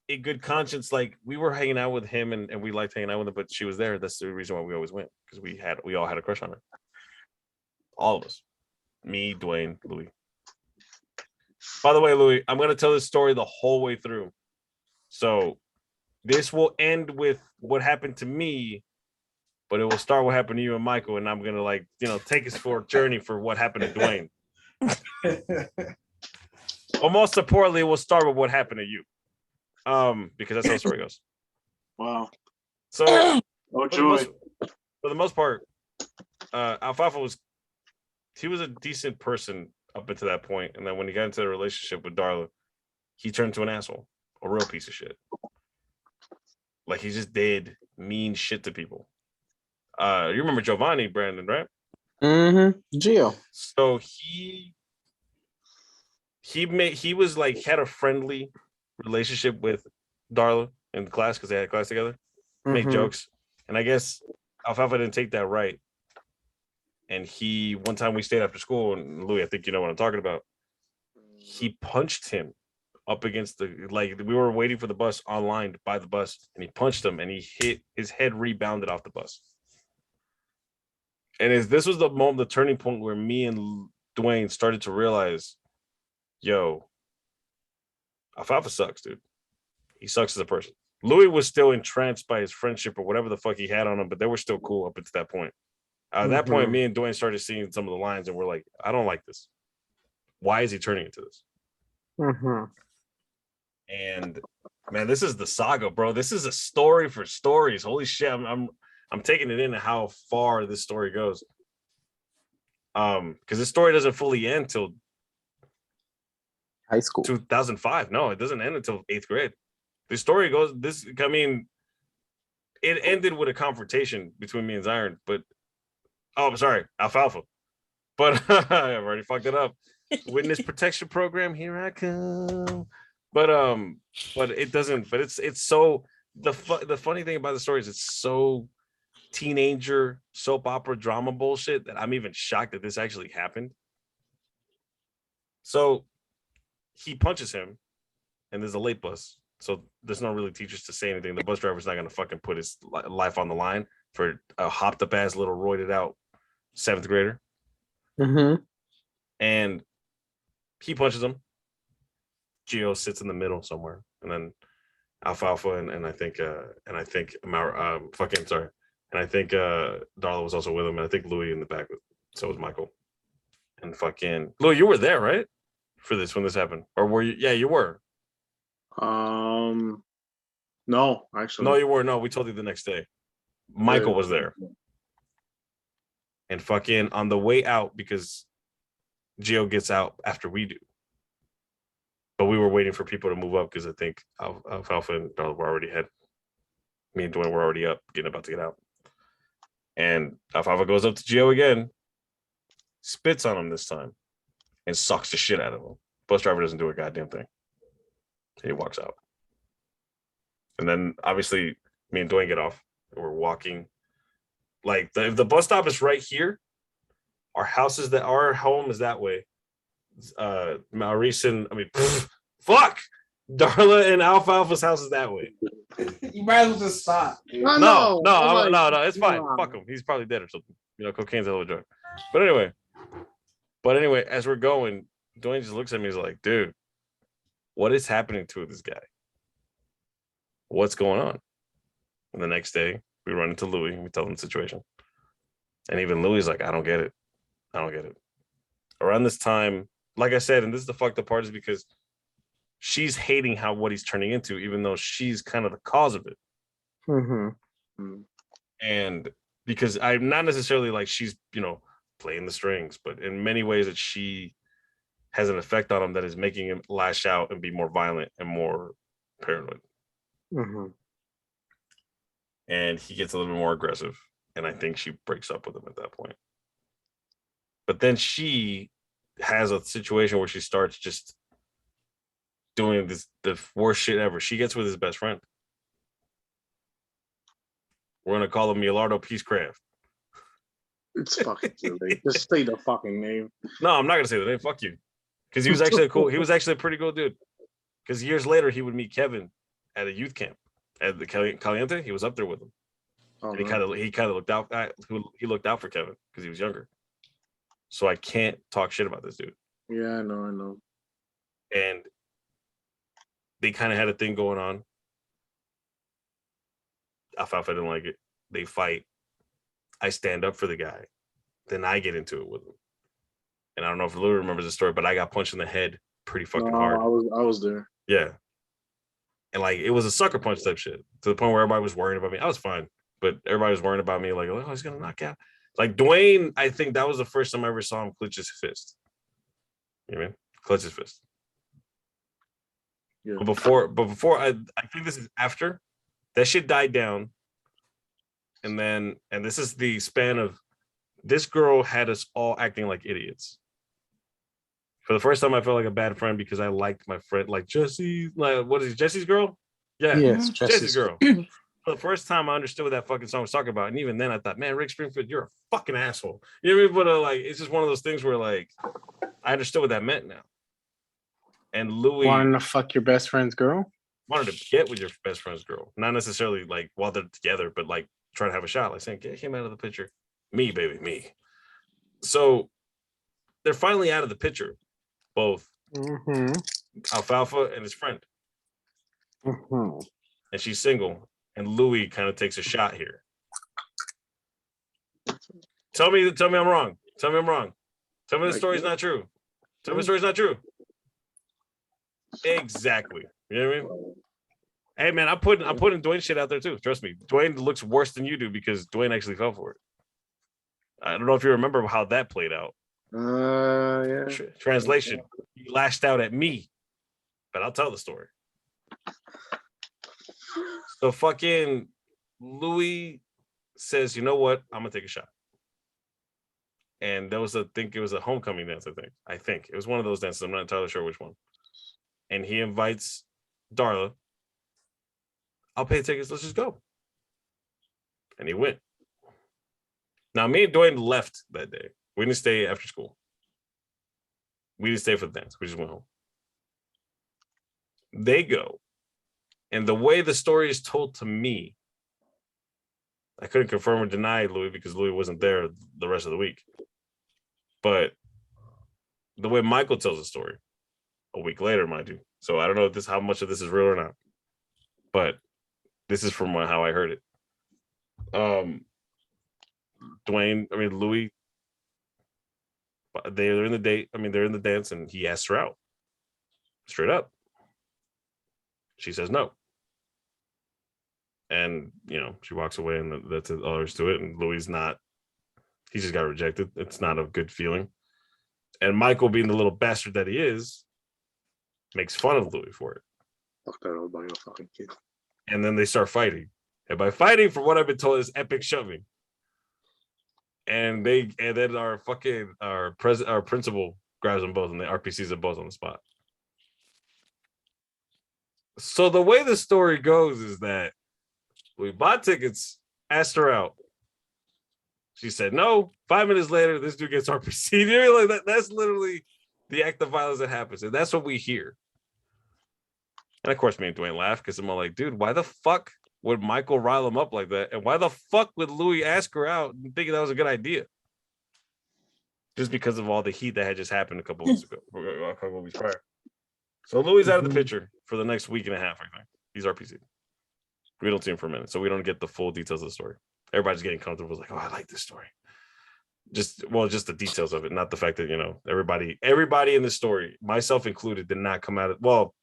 in good conscience, like we were hanging out with him and we liked hanging out with him, but she was there. That's the reason why we always went, because we all had a crush on her. All of us. Me, Dwayne, Louis. By the way, Louis, I'm gonna tell this story the whole way through. So this will end with what happened to me, but it will start what happened to you and Michael, and I'm gonna take us for a journey for what happened to Dwayne. But most importantly, we'll start with what happened to you. Because that's how the story goes. Wow. So Oh, for joy. the most part, Alfalfa was a decent person up until that point, and then when he got into a relationship with Darla, he turned to an asshole, a real piece of shit. Like he just did mean shit to people. You remember Giovanni, Brandon, right? Mm-hmm. Gio. So he was like had a friendly relationship with Darla in class because they had class together, make jokes, and I guess Alfalfa didn't take that right. And one time we stayed after school, and Louis, I think you know what I'm talking about. He punched him up against we were waiting for the bus online by the bus, and he punched him, and his head rebounded off the bus. And this was the turning point where me and Dwayne started to realize, yo, Alfalfa sucks, dude. He sucks as a person. Louis was still entranced by his friendship or whatever the fuck he had on him, but they were still cool up until that point. At that point, me and Dwayne started seeing some of the lines, and we're like, I don't like this. Why is he turning into this? And man, this is the saga, bro. This is a story for stories. Holy shit, I'm taking it in how far this story goes. Because this story doesn't fully end till high school 2005. No, it doesn't end until 8th grade. The story goes it ended with a confrontation between me and Zyron, but I'm sorry, Alfalfa. But I've already fucked it up. Witness protection program, here I come. But it doesn't. But it's so the funny thing about the story is it's so teenager soap opera drama bullshit that I'm even shocked that this actually happened. So he punches him, and there's a late bus. so there's no really teachers to say anything. The bus driver's not gonna fucking put his life on the line for a hopped up ass little roided out 7th grader. Mm-hmm. And he punches him. Gio sits in the middle somewhere, and then Alfalfa and I think fucking sorry, and I think Darla was also with him, and I think Louis in the back. So was Michael. And fucking Louis, you were there, right? For this when this happened, or were you? Yeah, you were. No, actually. No, you were. No, we told you the next day. Michael was there. And fucking on the way out, because Gio gets out after we do. But we were waiting for people to move up because I think Alfalfa and Darla were already had. Me and Dwayne were already up, about to get out. And Alfalfa goes up to Gio again, spits on him this time, and sucks the shit out of him. Bus driver doesn't do a goddamn thing. He walks out. And then obviously me and Dwayne get off and we're walking. Like if the bus stop is right here, our home is that way. Maurice and fuck. Darla and Alfalfa's house is that way. You might as well just stop. No, it's fine. Fuck him. He's probably dead or something. Cocaine's a hell of a drug. But anyway, as we're going, Dwayne just looks at me. He's like, dude, what is happening to this guy? What's going on? And the next day, we run into Louis and we tell him the situation. And even Louis is like, I don't get it. Around this time, like I said, and this is the fucked up part, is because she's hating what he's turning into, even though she's kind of the cause of it. Mm-hmm. And because I'm not necessarily like she's, playing the strings, but in many ways that she has an effect on him that is making him lash out and be more violent and more paranoid. Mm-hmm. And he gets a little bit more aggressive. And I think she breaks up with him at that point. But then she has a situation where she starts just doing the worst shit ever. She gets with his best friend. We're going to call him Milardo Peacecraft. It's fucking silly. Just say the fucking name. No, I'm not going to say the name. Fuck you. Because he was actually a pretty cool dude. Because years later, he would meet Kevin at a youth camp at the Caliente. He was up there with him. And he kind of looked out. He looked out for Kevin because he was younger. So I can't talk shit about this dude. Yeah, I know. And they kind of had a thing going on. Alfalfa didn't like it. They fight. I stand up for the guy. Then I get into it with him. And I don't know if Lou remembers the story, but I got punched in the head pretty fucking hard. I was there. Yeah. And like it was a sucker punch type shit to the point where everybody was worrying about me. I was fine, but everybody was worrying about me. Like, oh, he's gonna knock out. Like Dwayne, I think that was the first time I ever saw him clench his fist. You know what I mean? Clench his fist. Yeah. But before I think this is after that shit died down. And this is the span of this girl had us all acting like idiots. For the first time, I felt like a bad friend because I liked my friend, like Jesse. Like, what is it, Jesse's girl? Yeah, Yes, Jesse's girl. For the first time, I understood what that fucking song was talking about, and even then, I thought, man, Rick Springfield, you're a fucking asshole. You know what I mean? But like, it's just one of those things where like, I understood what that meant now. And Louis wanting to fuck your best friend's girl. Wanted to get with your best friend's girl, not necessarily like while they're together, but like trying to have a shot, like saying, "Get him out of the picture." Me, baby, me. So they're finally out of the picture, both Alfalfa and his friend. Mm-hmm. And she's single. And Louis kind of takes a shot here. Tell me I'm wrong. Tell me I'm wrong. Tell me the story's not true. Tell me the story's not true. Exactly. You know what I mean? Hey man, I'm putting Dwayne shit out there too. Trust me. Dwayne looks worse than you do because Dwayne actually fell for it. I don't know if you remember how that played out. Yeah. Translation. He lashed out at me, but I'll tell the story. So fucking Louis says, you know what? I'm gonna take a shot. And there was I think it was a homecoming dance, I think. It was one of those dances. I'm not entirely sure which one. And he invites Darla. I'll pay the tickets. Let's just go. And he went. Now, me and Dwayne left that day. We didn't stay after school. We didn't stay for the dance. We just went home. They go. And the way the story is told to me, I couldn't confirm or deny Louis because Louis wasn't there the rest of the week. But the way Michael tells the story, a week later, mind you. So I don't know how much of this is real or not. But this is from how I heard it. Louis, they're in the date. They're in the dance, and he asks her out straight up. She says no. And, she walks away, and that's all there is to it. And Louis he just got rejected. It's not a good feeling. And Michael, being the little bastard that he is, makes fun of Louis for it. Fuck that old boy, fucking kid. And then they start fighting. And by fighting, from what I've been told, is epic shoving. And then our principal grabs them both, and the RPCs them both on the spot. So the way the story goes is that we bought tickets, asked her out. She said no. 5 minutes later, this dude gets RPC'd. That's literally the act of violence that happens. And that's what we hear. And of course, me and Dwayne laugh because I'm all like, dude, why the fuck would Michael rile him up like that? And why the fuck would Louis ask her out and thinking that was a good idea? Just because of all the heat that had just happened a couple weeks prior. So Louis out of the picture for the next week and a half, I think. He's RPC. We don't see him for a minute, so we don't get the full details of the story. Everybody's getting comfortable. It's like, oh, I like this story. Just the details of it, not the fact that, everybody in the story, myself included, did not come out of, well,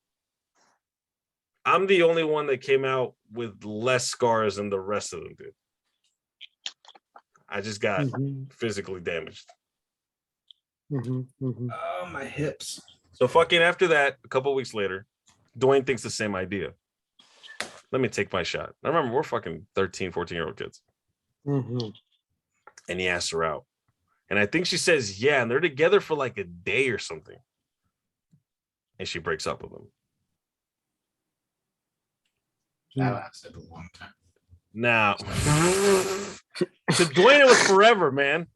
I'm the only one that came out with less scars than the rest of them did. I just got physically damaged. Oh, my hips. So fucking after that, a couple weeks later, Dwayne thinks the same idea. Let me take my shot. I remember we're fucking 13, 14-year-old kids. And he asks her out. And I think she says, yeah, and they're together for like a day or something. And she breaks up with him. That lasted a long time. Now, to Dwayne, it was forever, man.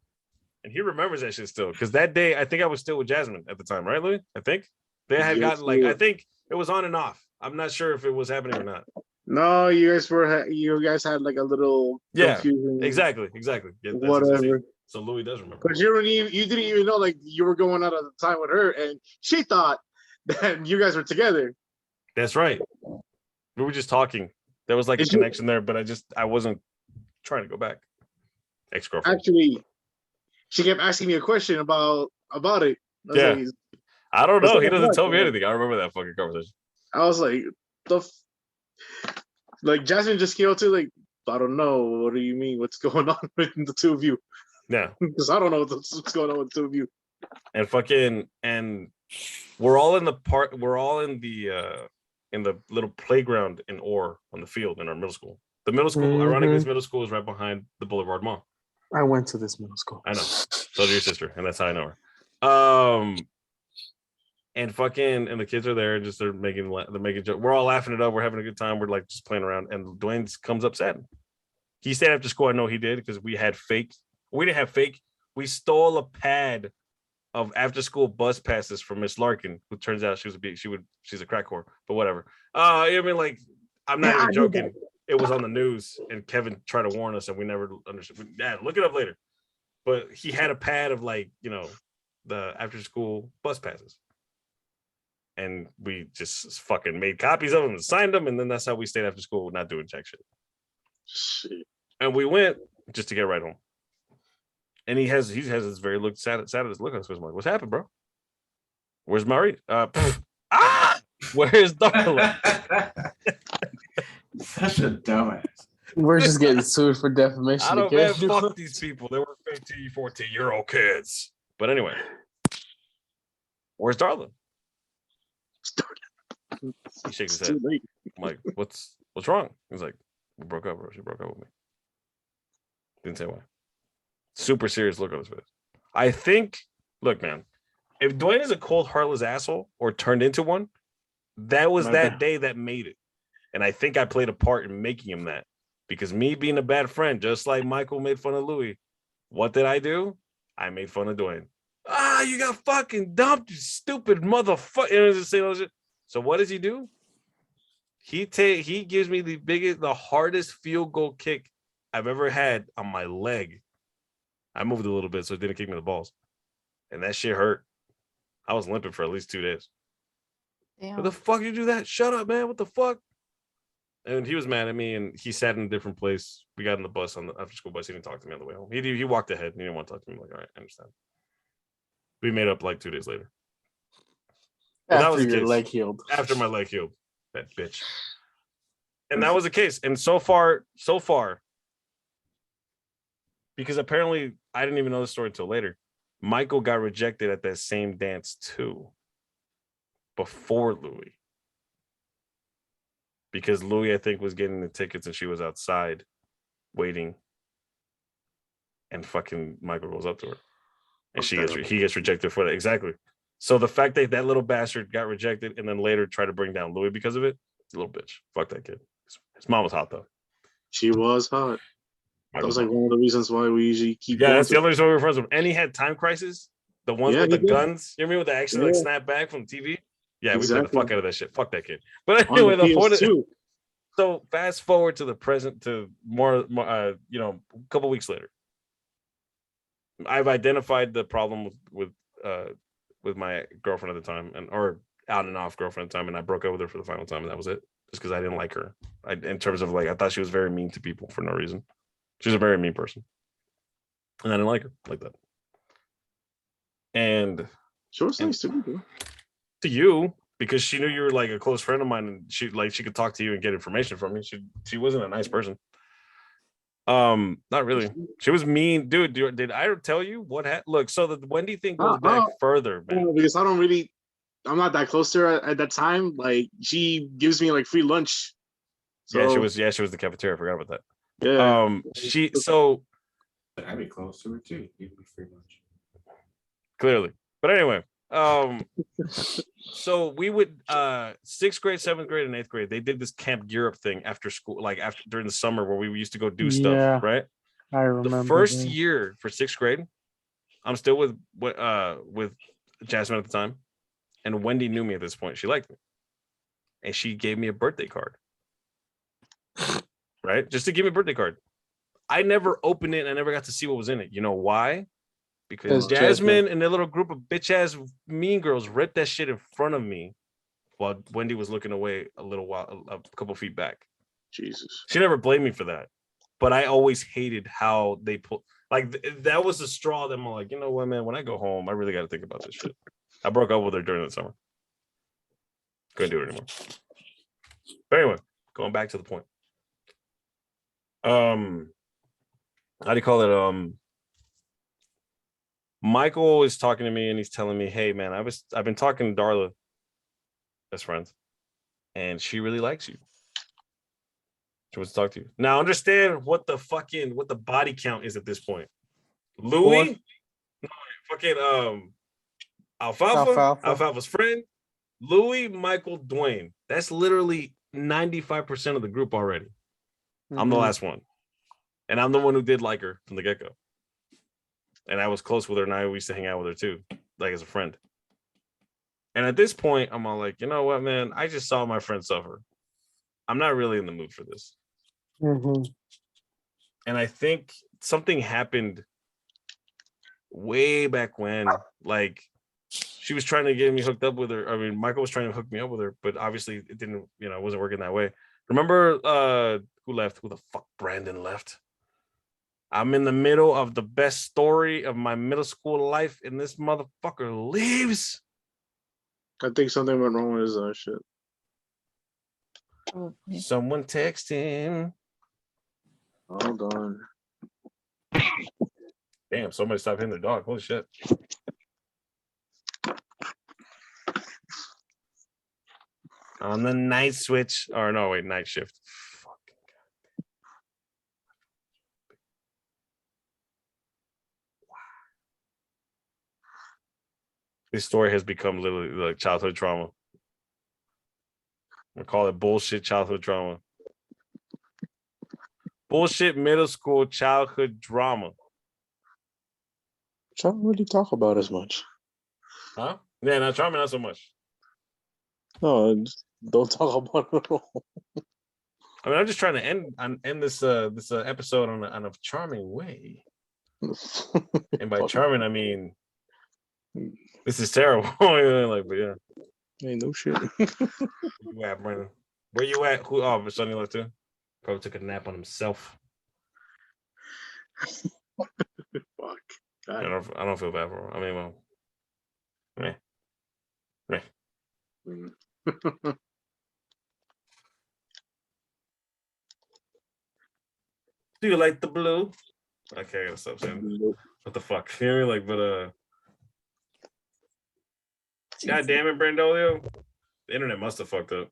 And he remembers that shit still. Because that day, I think I was still with Jasmine at the time, right, Louis? I think. They had gotten I think it was on and off. I'm not sure if it was happening or not. No, you guys had like a little confusion. Exactly. Yeah, whatever. So Louis does remember. Because you didn't even know like you were going out at the time with her, and she thought that you guys were together. That's right. We were just talking. There was like a connection there, but I wasn't trying to go back. Ex-girlfriend. Actually, she kept asking me a question about it. I don't know. He doesn't tell me anything. I remember that fucking conversation. I was like, like Jasmine just came out to like, I don't know. What do you mean? What's going on with the two of you? Yeah. Because I don't know what's going on with the two of you. And we're all in the little playground in Orr on the field in our middle school. The middle school, ironically, this middle school is right behind the Boulevard Mall. I went to this middle school. I know. So did your sister, and that's how I know her. And the kids are there, and they're making jokes. We're all laughing it up. We're having a good time. We're like just playing around, and Dwayne comes upset. He stayed after school. I know he did because we had fake. We didn't have fake. We stole a pad of after school bus passes from Miss Larkin, who turns out she's a crack whore, but whatever. Like I'm not even joking. It was on the news, and Kevin tried to warn us, and we never understood. Yeah, look it up later. But he had a pad of the after school bus passes. And we just fucking made copies of them and signed them, and then that's how we stayed after school, not doing jack shit. And we went just to get right home. And he has this very sad look on his face. I'm like, what's happened, bro? Where's Murray? Where's Darla? Such a dumbass. We're just getting sued for defamation. I don't man, fuck these people. They were 15, 14-year-old kids. But anyway, where's Darla? He shakes his head. I'm like, what's wrong? He's like, we broke up, bro. She broke up with me. Didn't say why. Super serious look on his face. I think, look, man, if Dwayne is a cold, heartless asshole or turned into one, that was that day that made it. And I think I played a part in making him that. Because me being a bad friend, just like Michael made fun of Louis, what did I do? I made fun of Dwayne. You got fucking dumped, you stupid motherfucker. So what does he do? He gives me the hardest field goal kick I've ever had on my leg. I moved a little bit, so it didn't kick me in the balls. And that shit hurt. I was limping for at least 2 days. Damn. What the fuck you do that? Shut up, man. What the fuck? And he was mad at me, and he sat in a different place. We got in the bus on the after school bus. He didn't talk to me on the way home. He walked ahead. He didn't want to talk to me. I'm like, all right, I understand. We made up like 2 days later. But that was After the your case. leg healed. After my leg healed. That bitch. And that was the case. And so far, because apparently I didn't even know the story until later. Michael got rejected at that same dance too. Before Louis. Because Louis, I think, was getting the tickets and she was outside waiting. And fucking Michael goes up to her. And he gets rejected for that. Exactly. So the fact that that little bastard got rejected and then later tried to bring down Louis because of it, it's a little bitch. Fuck that kid. His mom was hot though. She was hot. That was like one of the reasons why we usually keep. Yeah, that's the other reason we were friends with. And he had time crisis. The ones with the guns. You remember when they actually like snap back from TV? Yeah, we played the fuck out of that shit. Fuck that kid. But anyway, the point is, so fast forward to the present, to more a couple weeks later. I've identified the problem with my girlfriend at the time, or on and off girlfriend at the time, and I broke up with her for the final time, and that was it. Just because I didn't like her. In terms of like, I thought she was very mean to people for no reason. She's a very mean person, and I didn't like her like that. And she was nice to you because she knew you were like a close friend of mine, and she could talk to you and get information from you. She wasn't a nice person. Not really. She was mean, dude. Did I tell you what happened? Look, so the Wendy thing goes back further, man. Because I'm not that close to her at that time. Like, she gives me like free lunch. So, yeah, she was the cafeteria. I forgot about that. Yeah. I'd be close to her too. Give me free lunch. Clearly, but anyway, so we would 6th grade, 7th grade, and 8th grade. They did this Camp Europe thing after school, like during the summer, where we used to go do stuff. Right. I remember. The first year for 6th grade, I'm still with Jasmine at the time, and Wendy knew me at this point. She liked me, and she gave me a birthday card. Right, just to give me a birthday card. I never opened it, and I never got to see what was in it. You know why? Because Jasmine and the little group of bitch ass mean girls ripped that shit in front of me while Wendy was looking away a couple feet back. Jesus. She never blamed me for that. But I always hated how they put, like, that was the straw that I'm like, you know what, man, when I go home, I really got to think about this shit. I broke up with her during the summer. Couldn't do it anymore. But anyway, going back to the point. How do you call it? Michael is talking to me and he's telling me, hey man, I've been talking to Darla, best friends, and she really likes you. She wants to talk to you. Now understand what the body count is at this point. Louis, no, fucking Alfalfa's friend, Louis, Michael, Dwayne. That's literally 95% of the group already. Mm-hmm. I'm the last one. And I'm the one who did like her from the get-go. And I was close with her, and I used to hang out with her too, like as a friend. And at this point, I'm all like, you know what, man? I just saw my friend suffer. I'm not really in the mood for this. Mm-hmm. And I think something happened way back when, like, she was trying to get me hooked up with her. I mean, Michael was trying to hook me up with her, but obviously it didn't, it wasn't working that way. Remember who left? Who the fuck? Brandon left. I'm in the middle of the best story of my middle school life, and this motherfucker leaves. I think something went wrong with his shit. Someone text him. Hold on. Damn, somebody stopped hitting their dog. Holy shit. On the night switch. Or no, wait, night shift. This story has become literally like childhood trauma. I call it bullshit childhood trauma. Bullshit middle school childhood drama. Which I don't really talk about as much. Huh? Yeah, not trauma, not so much. No, Don't talk about it at all. I mean, I'm just trying to end this episode on a charming way. And by charming, I mean this is terrible. Like, but yeah. Ain't no shit. Where you at, Brandon? Where you at? Who? Oh, Sonny left too. Probably took a nap on himself. Fuck. I don't feel bad for him. I mean, well, meh. Do you like the blue? Okay, I gotta stop saying what the fuck. You know, like, but God damn it, Brandolio. The internet must have fucked up.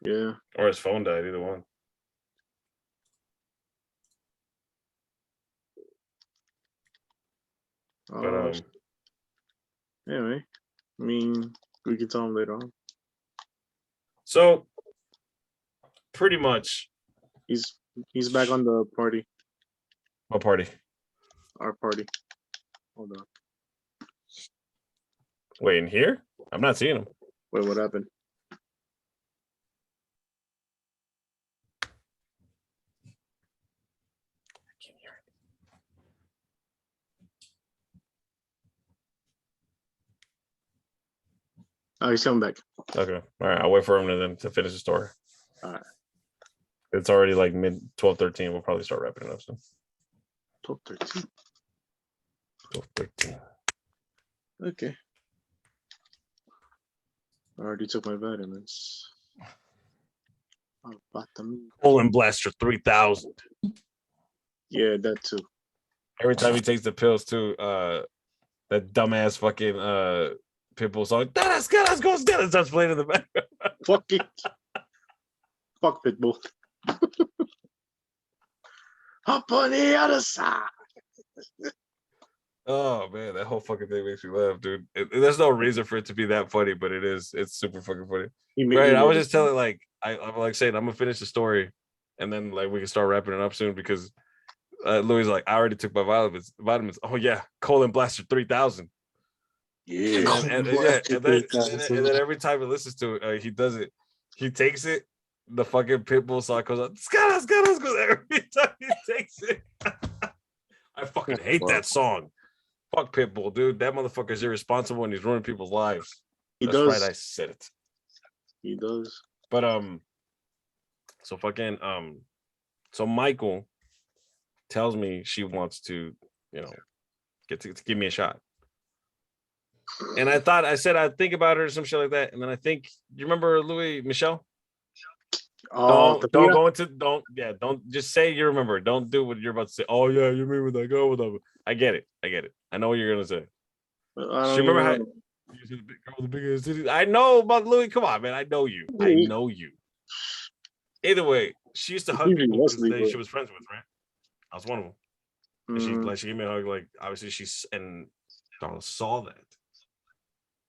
Yeah. Or his phone died, either one. But anyway, I mean, we can tell him later on. So pretty much He's back on the party. what party? Our party. Hold on. Wait, in here? I'm not seeing him. Wait, what happened? I can't hear it. Oh, he's coming back. Okay. All right. I'll wait for him to finish the story. All right. It's already like mid 12:13. We'll probably start wrapping it up soon. 12:13. 12:13. Okay. I already took my vitamins. Colon Blaster 3000. Yeah, that too. Every time he takes the pills too, that dumbass fucking Pitbull song, "Let's go, starts playing in the background. Fuck it. Fuck Pitbull. Up on the other side. Oh man, that whole fucking thing makes me laugh, dude. There's no reason for it to be that funny, but it is. It's super fucking funny. Right? I was just telling, like, I'm like saying, I'm gonna finish the story, and then like we can start wrapping it up soon because Louis like, I already took my vitamins. Oh yeah, Colon Blaster 3000. Yeah. And then every time he listens to it, he does it. He takes it. The fucking Pitbull song goes on. Every time he takes it. I fucking hate that song. Fuck Pitbull, dude. That motherfucker's irresponsible and he's ruining people's lives. That's right, I said it. He does. But so fucking so Michael tells me she wants to, get to give me a shot. And I said I'd think about it or some shit like that. And then I think, you remember Louis Michel? Don't just say you remember. Don't do what you're about to say. Oh yeah, you remember that girl? I get it. I know what you're gonna say. I You remember how you said the big girl with the big ass titties? I know about Louis. Come on, man. I know you. Either way, she used to hug people because she was friends with, right? I was one of them. And she gave me a hug. Like, obviously and I saw that.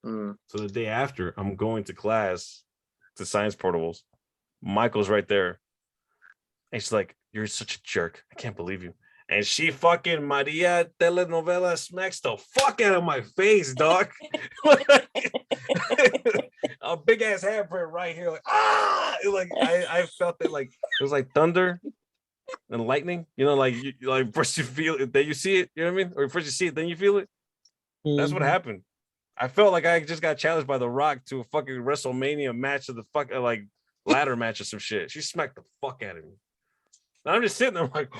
So the day after, I'm going to class to science portables. Michael's right there. And she's like, "You're such a jerk. I can't believe you." And she fucking Maria telenovela smacks the fuck out of my face, dog. A big ass handprint right here. Like, like I felt it, like it was like thunder and lightning. Like like first you feel it, then you see it, you know what I mean? Or first you see it, then you feel it. That's what happened. I felt like I just got challenged by The Rock to a fucking WrestleMania match of the fucking like ladder match or some shit. She smacked the fuck out of me. And I'm just sitting there, I'm like,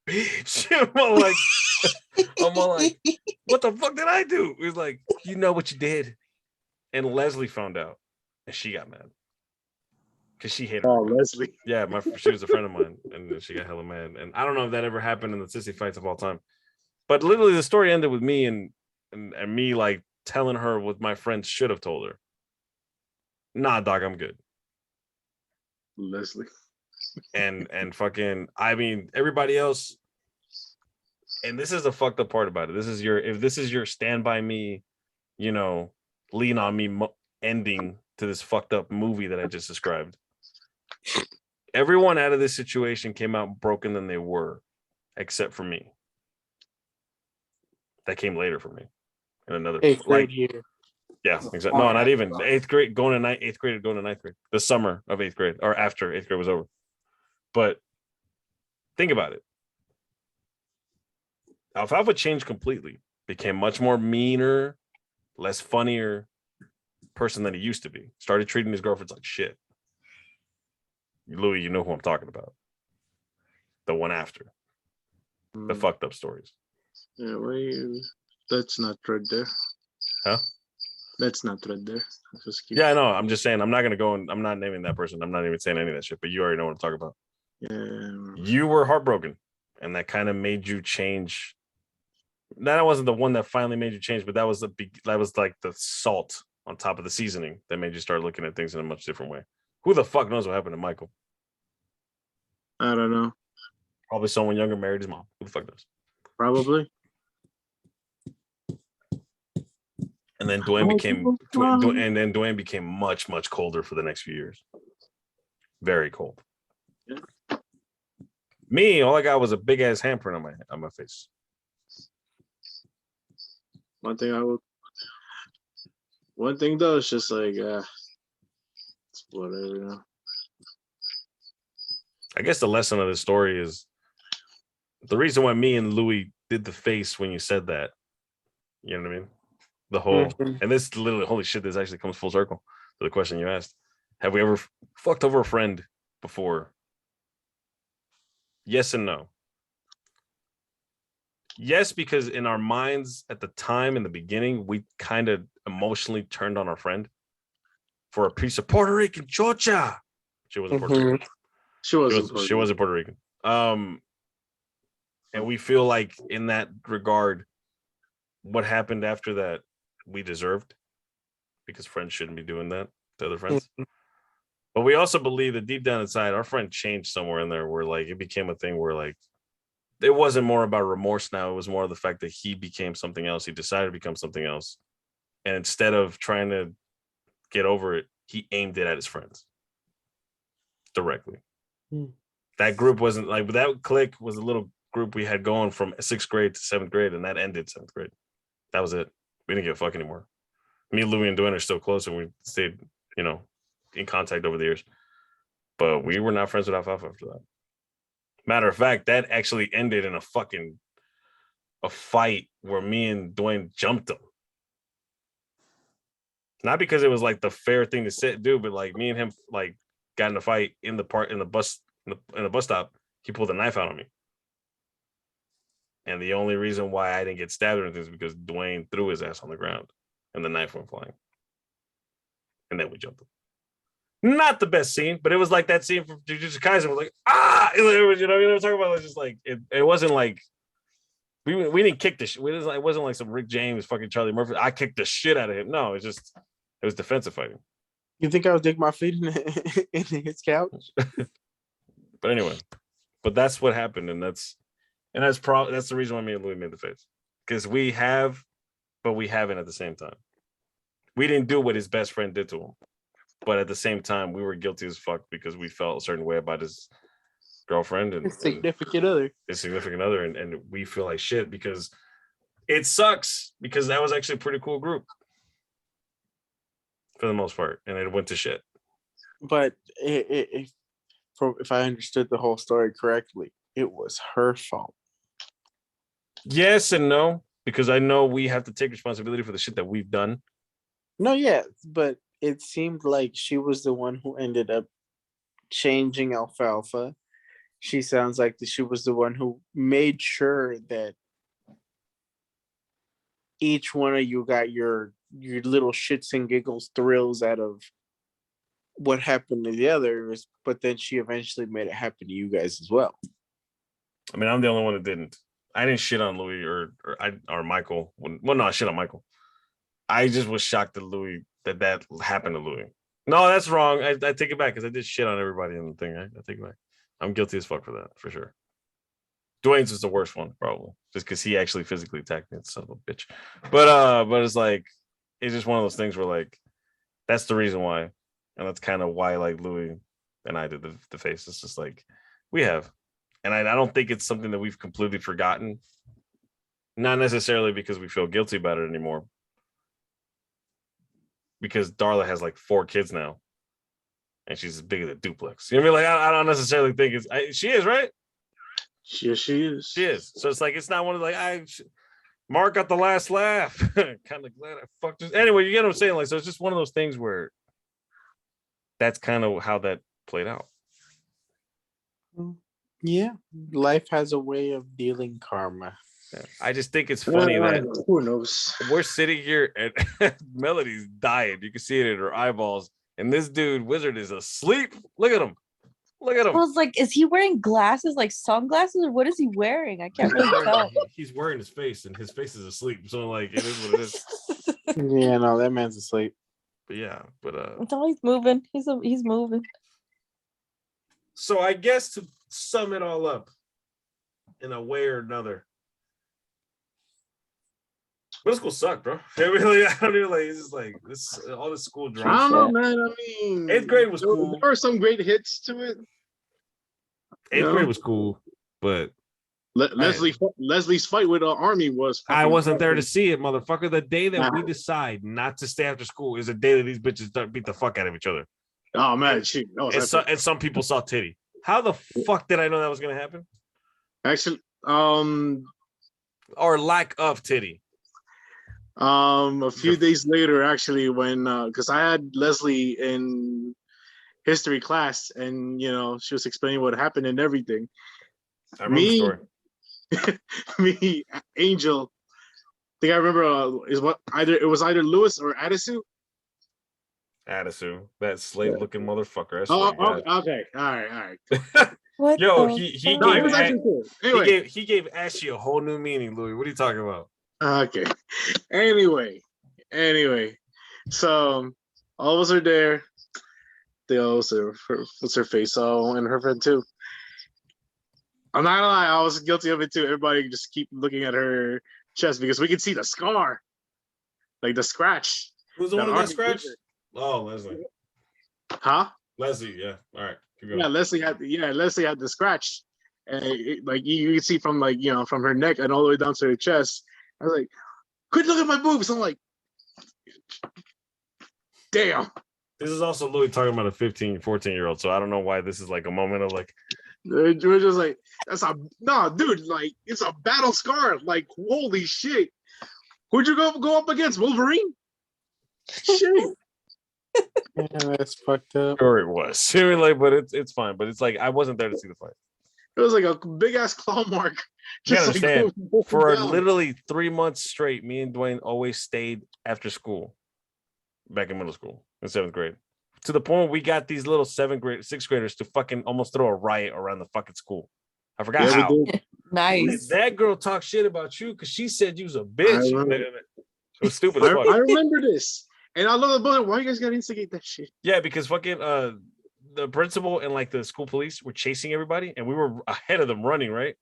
bitch. I'm all like, what the fuck did I do? It was like, you know what you did. And Leslie found out, and she got mad because she hated her. Oh, Leslie. Yeah, she was a friend of mine, and she got hella mad. And I don't know if that ever happened in the sissy fights of all time, but literally the story ended with me and me like telling her what my friends should have told her. Nah, dog, I'm good. Leslie. And fucking, I mean, everybody else. And this is the fucked up part about it. If this is your stand by me, lean on me ending to this fucked up movie that I just described. Everyone out of this situation came out broken than they were, except for me. That came later for me. And another third year. Yeah, exactly. No, not even eighth grade, going to eighth grade, going to ninth grade. The summer of eighth grade, or after eighth grade was over. But think about it. Alfalfa changed completely. Became much more meaner, less funnier person than he used to be. Started treating his girlfriends like shit. Louis, you know who I'm talking about. The one after. The fucked up stories. Yeah, that's not right there. Huh? That's not right there. Yeah, I know. I'm just saying, I'm not going to go and I'm not naming that person. I'm not even saying any of that shit, but you already know what I'm talking about. Yeah. You were heartbroken, and that kind of made you change. That wasn't the one that finally made you change, but that was like the salt on top of the seasoning that made you start looking at things in a much different way. Who the fuck knows what happened to Michael? I don't know. Probably someone younger married his mom. Who the fuck knows? Probably. And then Dwayne became much, much colder for the next few years. Very cold. Yeah. Me, all I got was a big ass handprint on my face. One thing though, it's just like it's whatever, you know. I guess the lesson of this story is the reason why me and Louis did the face when you said that. You know what I mean? The whole, and this literally, holy shit, this actually comes full circle to the question you asked. Have we ever fucked over a friend before? Yes and no. Yes, because in our minds at the time, in the beginning, we kind of emotionally turned on our friend for a piece of Puerto Rican chocha. She wasn't Puerto Rican. She wasn't Puerto Rican. And we feel like in that regard, what happened after that, we deserved, because friends shouldn't be doing that to other friends. But we also believe that deep down inside, our friend changed somewhere in there where like it became a thing where like it wasn't more about remorse now. It was more of the fact that he became something else. He decided to become something else. And instead of trying to get over it, he aimed it at his friends directly. That group wasn't like, that clique was a little group we had going from 6th grade to 7th grade, and that ended 7th grade. That was it. We didn't give a fuck anymore. Me, Louie, and Dwayne are still close, and we stayed, in contact over the years. But we were not friends with Alfalfa after that. Matter of fact, that actually ended in a fight where me and Dwayne jumped him. Not because it was like the fair thing to do, but like me and him like got in a fight in the bus stop. He pulled a knife out on me. And the only reason why I didn't get stabbed or anything is because Dwayne threw his ass on the ground and the knife went flying. And then we jumped him. Not the best scene, but it was like that scene from Jujutsu Kaisen. We're like, it was, you know what I'm talking about? It was just like, it wasn't like, we didn't kick the shit. It wasn't like some Rick James, fucking Charlie Murphy. I kicked the shit out of him. No, it was defensive fighting. You think I would dig my feet in his couch? But anyway, that's what happened. And that's the reason why me and Louis made the face. Because we have, but we haven't at the same time. We didn't do what his best friend did to him. But at the same time, we were guilty as fuck because we felt a certain way about his girlfriend and his significant other. And we feel like shit because it sucks, because that was actually a pretty cool group for the most part, and it went to shit. But if I understood the whole story correctly, it was her fault. Yes and no, because I know we have to take responsibility for the shit that we've done. No, yeah, but it seemed like she was the one who ended up changing Alfalfa. She sounds like she was the one who made sure that each one of you got your little shits and giggles thrills out of what happened to the others, but then she eventually made it happen to you guys as well. I mean, I'm the only one that didn't. I didn't shit on Louis or Michael. Well, no, I shit on Michael. I just was shocked that Louis that happened to Louis. No, that's wrong. I take it back because I did shit on everybody in the thing. I take it back. I'm guilty as fuck for that, for sure. Dwayne's is the worst one, probably, just because he actually physically attacked me. Son of a bitch. But it's like, it's just one of those things where like, that's the reason why, and that's kind of why like Louis and I did the face. It's just like we have, and I don't think it's something that we've completely forgotten. Not necessarily because we feel guilty about it anymore, because Darla has like 4 kids now, and she's as big as a duplex. You know what I mean? Like I don't necessarily think she is, right? Yes, she is. She is. So it's like it's not one of like Mark got the last laugh. Kind of glad I fucked this. Anyway, you get what I'm saying? Like, so it's just one of those things where that's kind of how that played out. Yeah, life has a way of dealing karma. Yeah. I just think it's funny that who knows? we're sitting here and Melody's dying. You can see it in her eyeballs. And this dude, Wizard, is asleep. Look at him. Look at I him. was like, is he wearing glasses, like sunglasses, or what is he wearing? I can't really tell. He's wearing his face, and his face is asleep. So like, it is what it is. Yeah, no, that man's asleep. But yeah, No, he's moving. He's moving. So I guess to sum it all up, in a way or another, middle school sucked, bro. It really, I don't even like. It's just like this, all this school drama. I don't know, man. I mean, 8th grade was cool. There were some great hits to it. 8th grade was cool, but Leslie's fight with Army was. I wasn't there to see it, motherfucker. The day that we decide not to stay after school is the day that these bitches beat the fuck out of each other. Oh man, shoot. And some people saw titty. How the fuck did I know that was gonna happen? Actually, or lack of titty. A few days later, actually, when because I had Leslie in history class, and she was explaining what happened and everything. I remember the story. Me, Angel, I think I remember it was either Lewis or Adisu. Adisu, that slave-looking motherfucker. Okay, all right. What? Yo, he Anyway, he gave Ashy a whole new meaning, Louis. What are you talking about? Okay. Anyway, so all of us are there. They also, what's her face? Oh, and her friend too. I'm not gonna lie, I was guilty of it too. Everybody just keep looking at her chest because we could see the scar, like the scratch. Who's the one who got scratched? Oh, Leslie. Huh? Leslie, yeah. All right. Yeah, Leslie had the scratch, and like you can see from from her neck and all the way down to her chest. I was like, quit looking at my boobs. I'm like, damn. This is also Louis talking about a 15, 14-year-old, so I don't know why this is like a moment of like. We're just like, dude, like it's a battle scar. Like, holy shit. Who'd you go up against? Wolverine? Shit. Yeah, that's fucked up. Sure, it was. Like, but it's fine. But it's like I wasn't there to see the fight. It was like a big ass claw mark. You understand? For literally 3 months straight, me and Dwayne always stayed after school, back in middle school in 7th grade, to the point where we got these little 6th graders to fucking almost throw a riot around the fucking school. I forgot how. Nice. That girl talked shit about you because she said you was a bitch. It was stupid. I remember this. And I love the bullet. Why you guys gotta instigate that shit? Yeah, because fucking the principal and like the school police were chasing everybody, and we were ahead of them running, right?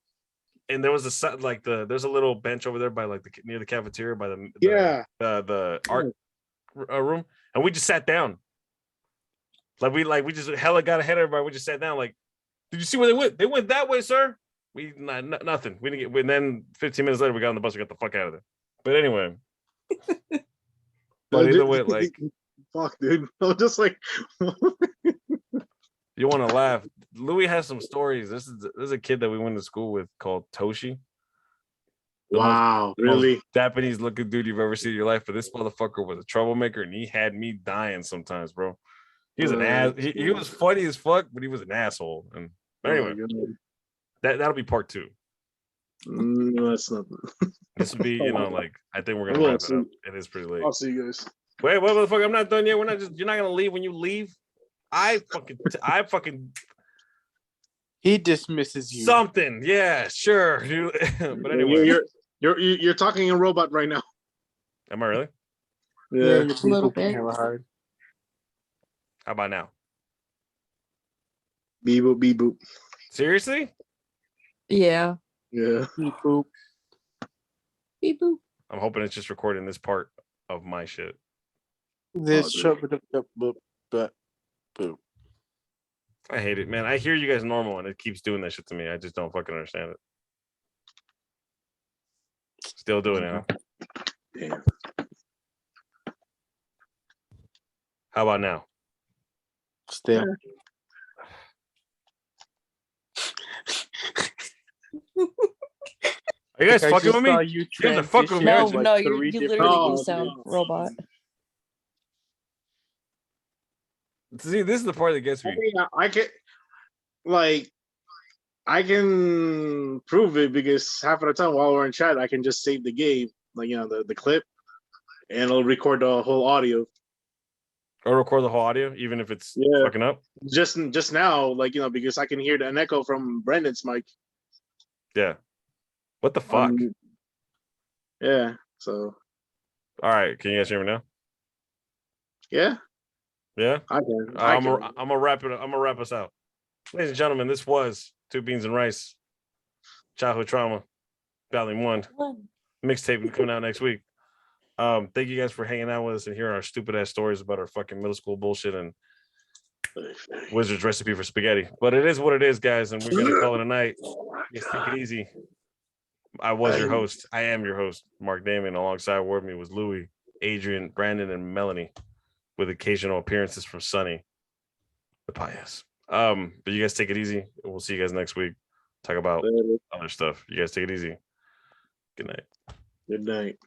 And there was there's a little bench over there by like near the cafeteria by the art room, and we just sat down. We just hella got ahead of everybody. We just sat down. Like, did you see where they went? They went that way, sir. We nothing. We didn't get. And then 15 minutes later, we got on the bus. We got the fuck out of there. But anyway. But either way, like, fuck, dude. I'm just like, you want to laugh. Louis has some stories. This is a kid that we went to school with called Toshi. Wow, really? Japanese looking dude you've ever seen in your life. But this motherfucker was a troublemaker, and he had me dying sometimes, bro. He was an ass. He was funny as fuck, but he was an asshole. And anyway, that'll be part 2. No, that's not. This would be, like, I think we're gonna wrap it up. It is pretty late. I'll see you guys. Wait, motherfucker, I'm not done yet. You're not gonna leave when you leave. I fucking. He dismisses you. Something, yeah, sure. But anyway, you're talking in robot right now. Am I really? Yeah, a little bit. Hard. How about now? Beep boop, beep boop. Seriously? Yeah. Yeah. Beep boop. Beep boop. I'm hoping it's just recording this part of my shit. This boop. I hate it, man. I hear you guys normal and it keeps doing that shit to me. I just don't fucking understand it. Still doing it, huh? Damn. How about now? Still. Are you guys I fucking just with me? saw You you guys are fucking with me. No, aren't you? no, you three different literally do Oh, sound okay. robot. See, this is the part that gets I me. mean, I can prove it because half of the time while we're in chat, I can just save the game, like the clip, and it'll record the whole audio. Or record the whole audio, even if it's Yeah. fucking up. Just now, because I can hear an echo from Brendan's mic. Yeah. What the fuck? Yeah. So All right, can you guys hear me now? yeah, Yeah. I can. I'm gonna wrap it up. I'm gonna wrap us out, ladies and gentlemen. This was 2Beans and Rice, Childhood Trauma, Volume 1 mixtape coming out next week. Thank you guys for hanging out with us and hearing our stupid ass stories about our fucking middle school bullshit and Wizard's recipe for spaghetti. But it is what it is, guys, and we're gonna call it a night. Yes, take it easy. I was your host. I am your host, Marc Damian. Alongside with me was Louie, Adrian, Brandon, and Melanie, with occasional appearances from Sunny, the pious. But you guys take it easy. We'll see you guys next week. Talk about other stuff. You guys take it easy. Good night. Good night.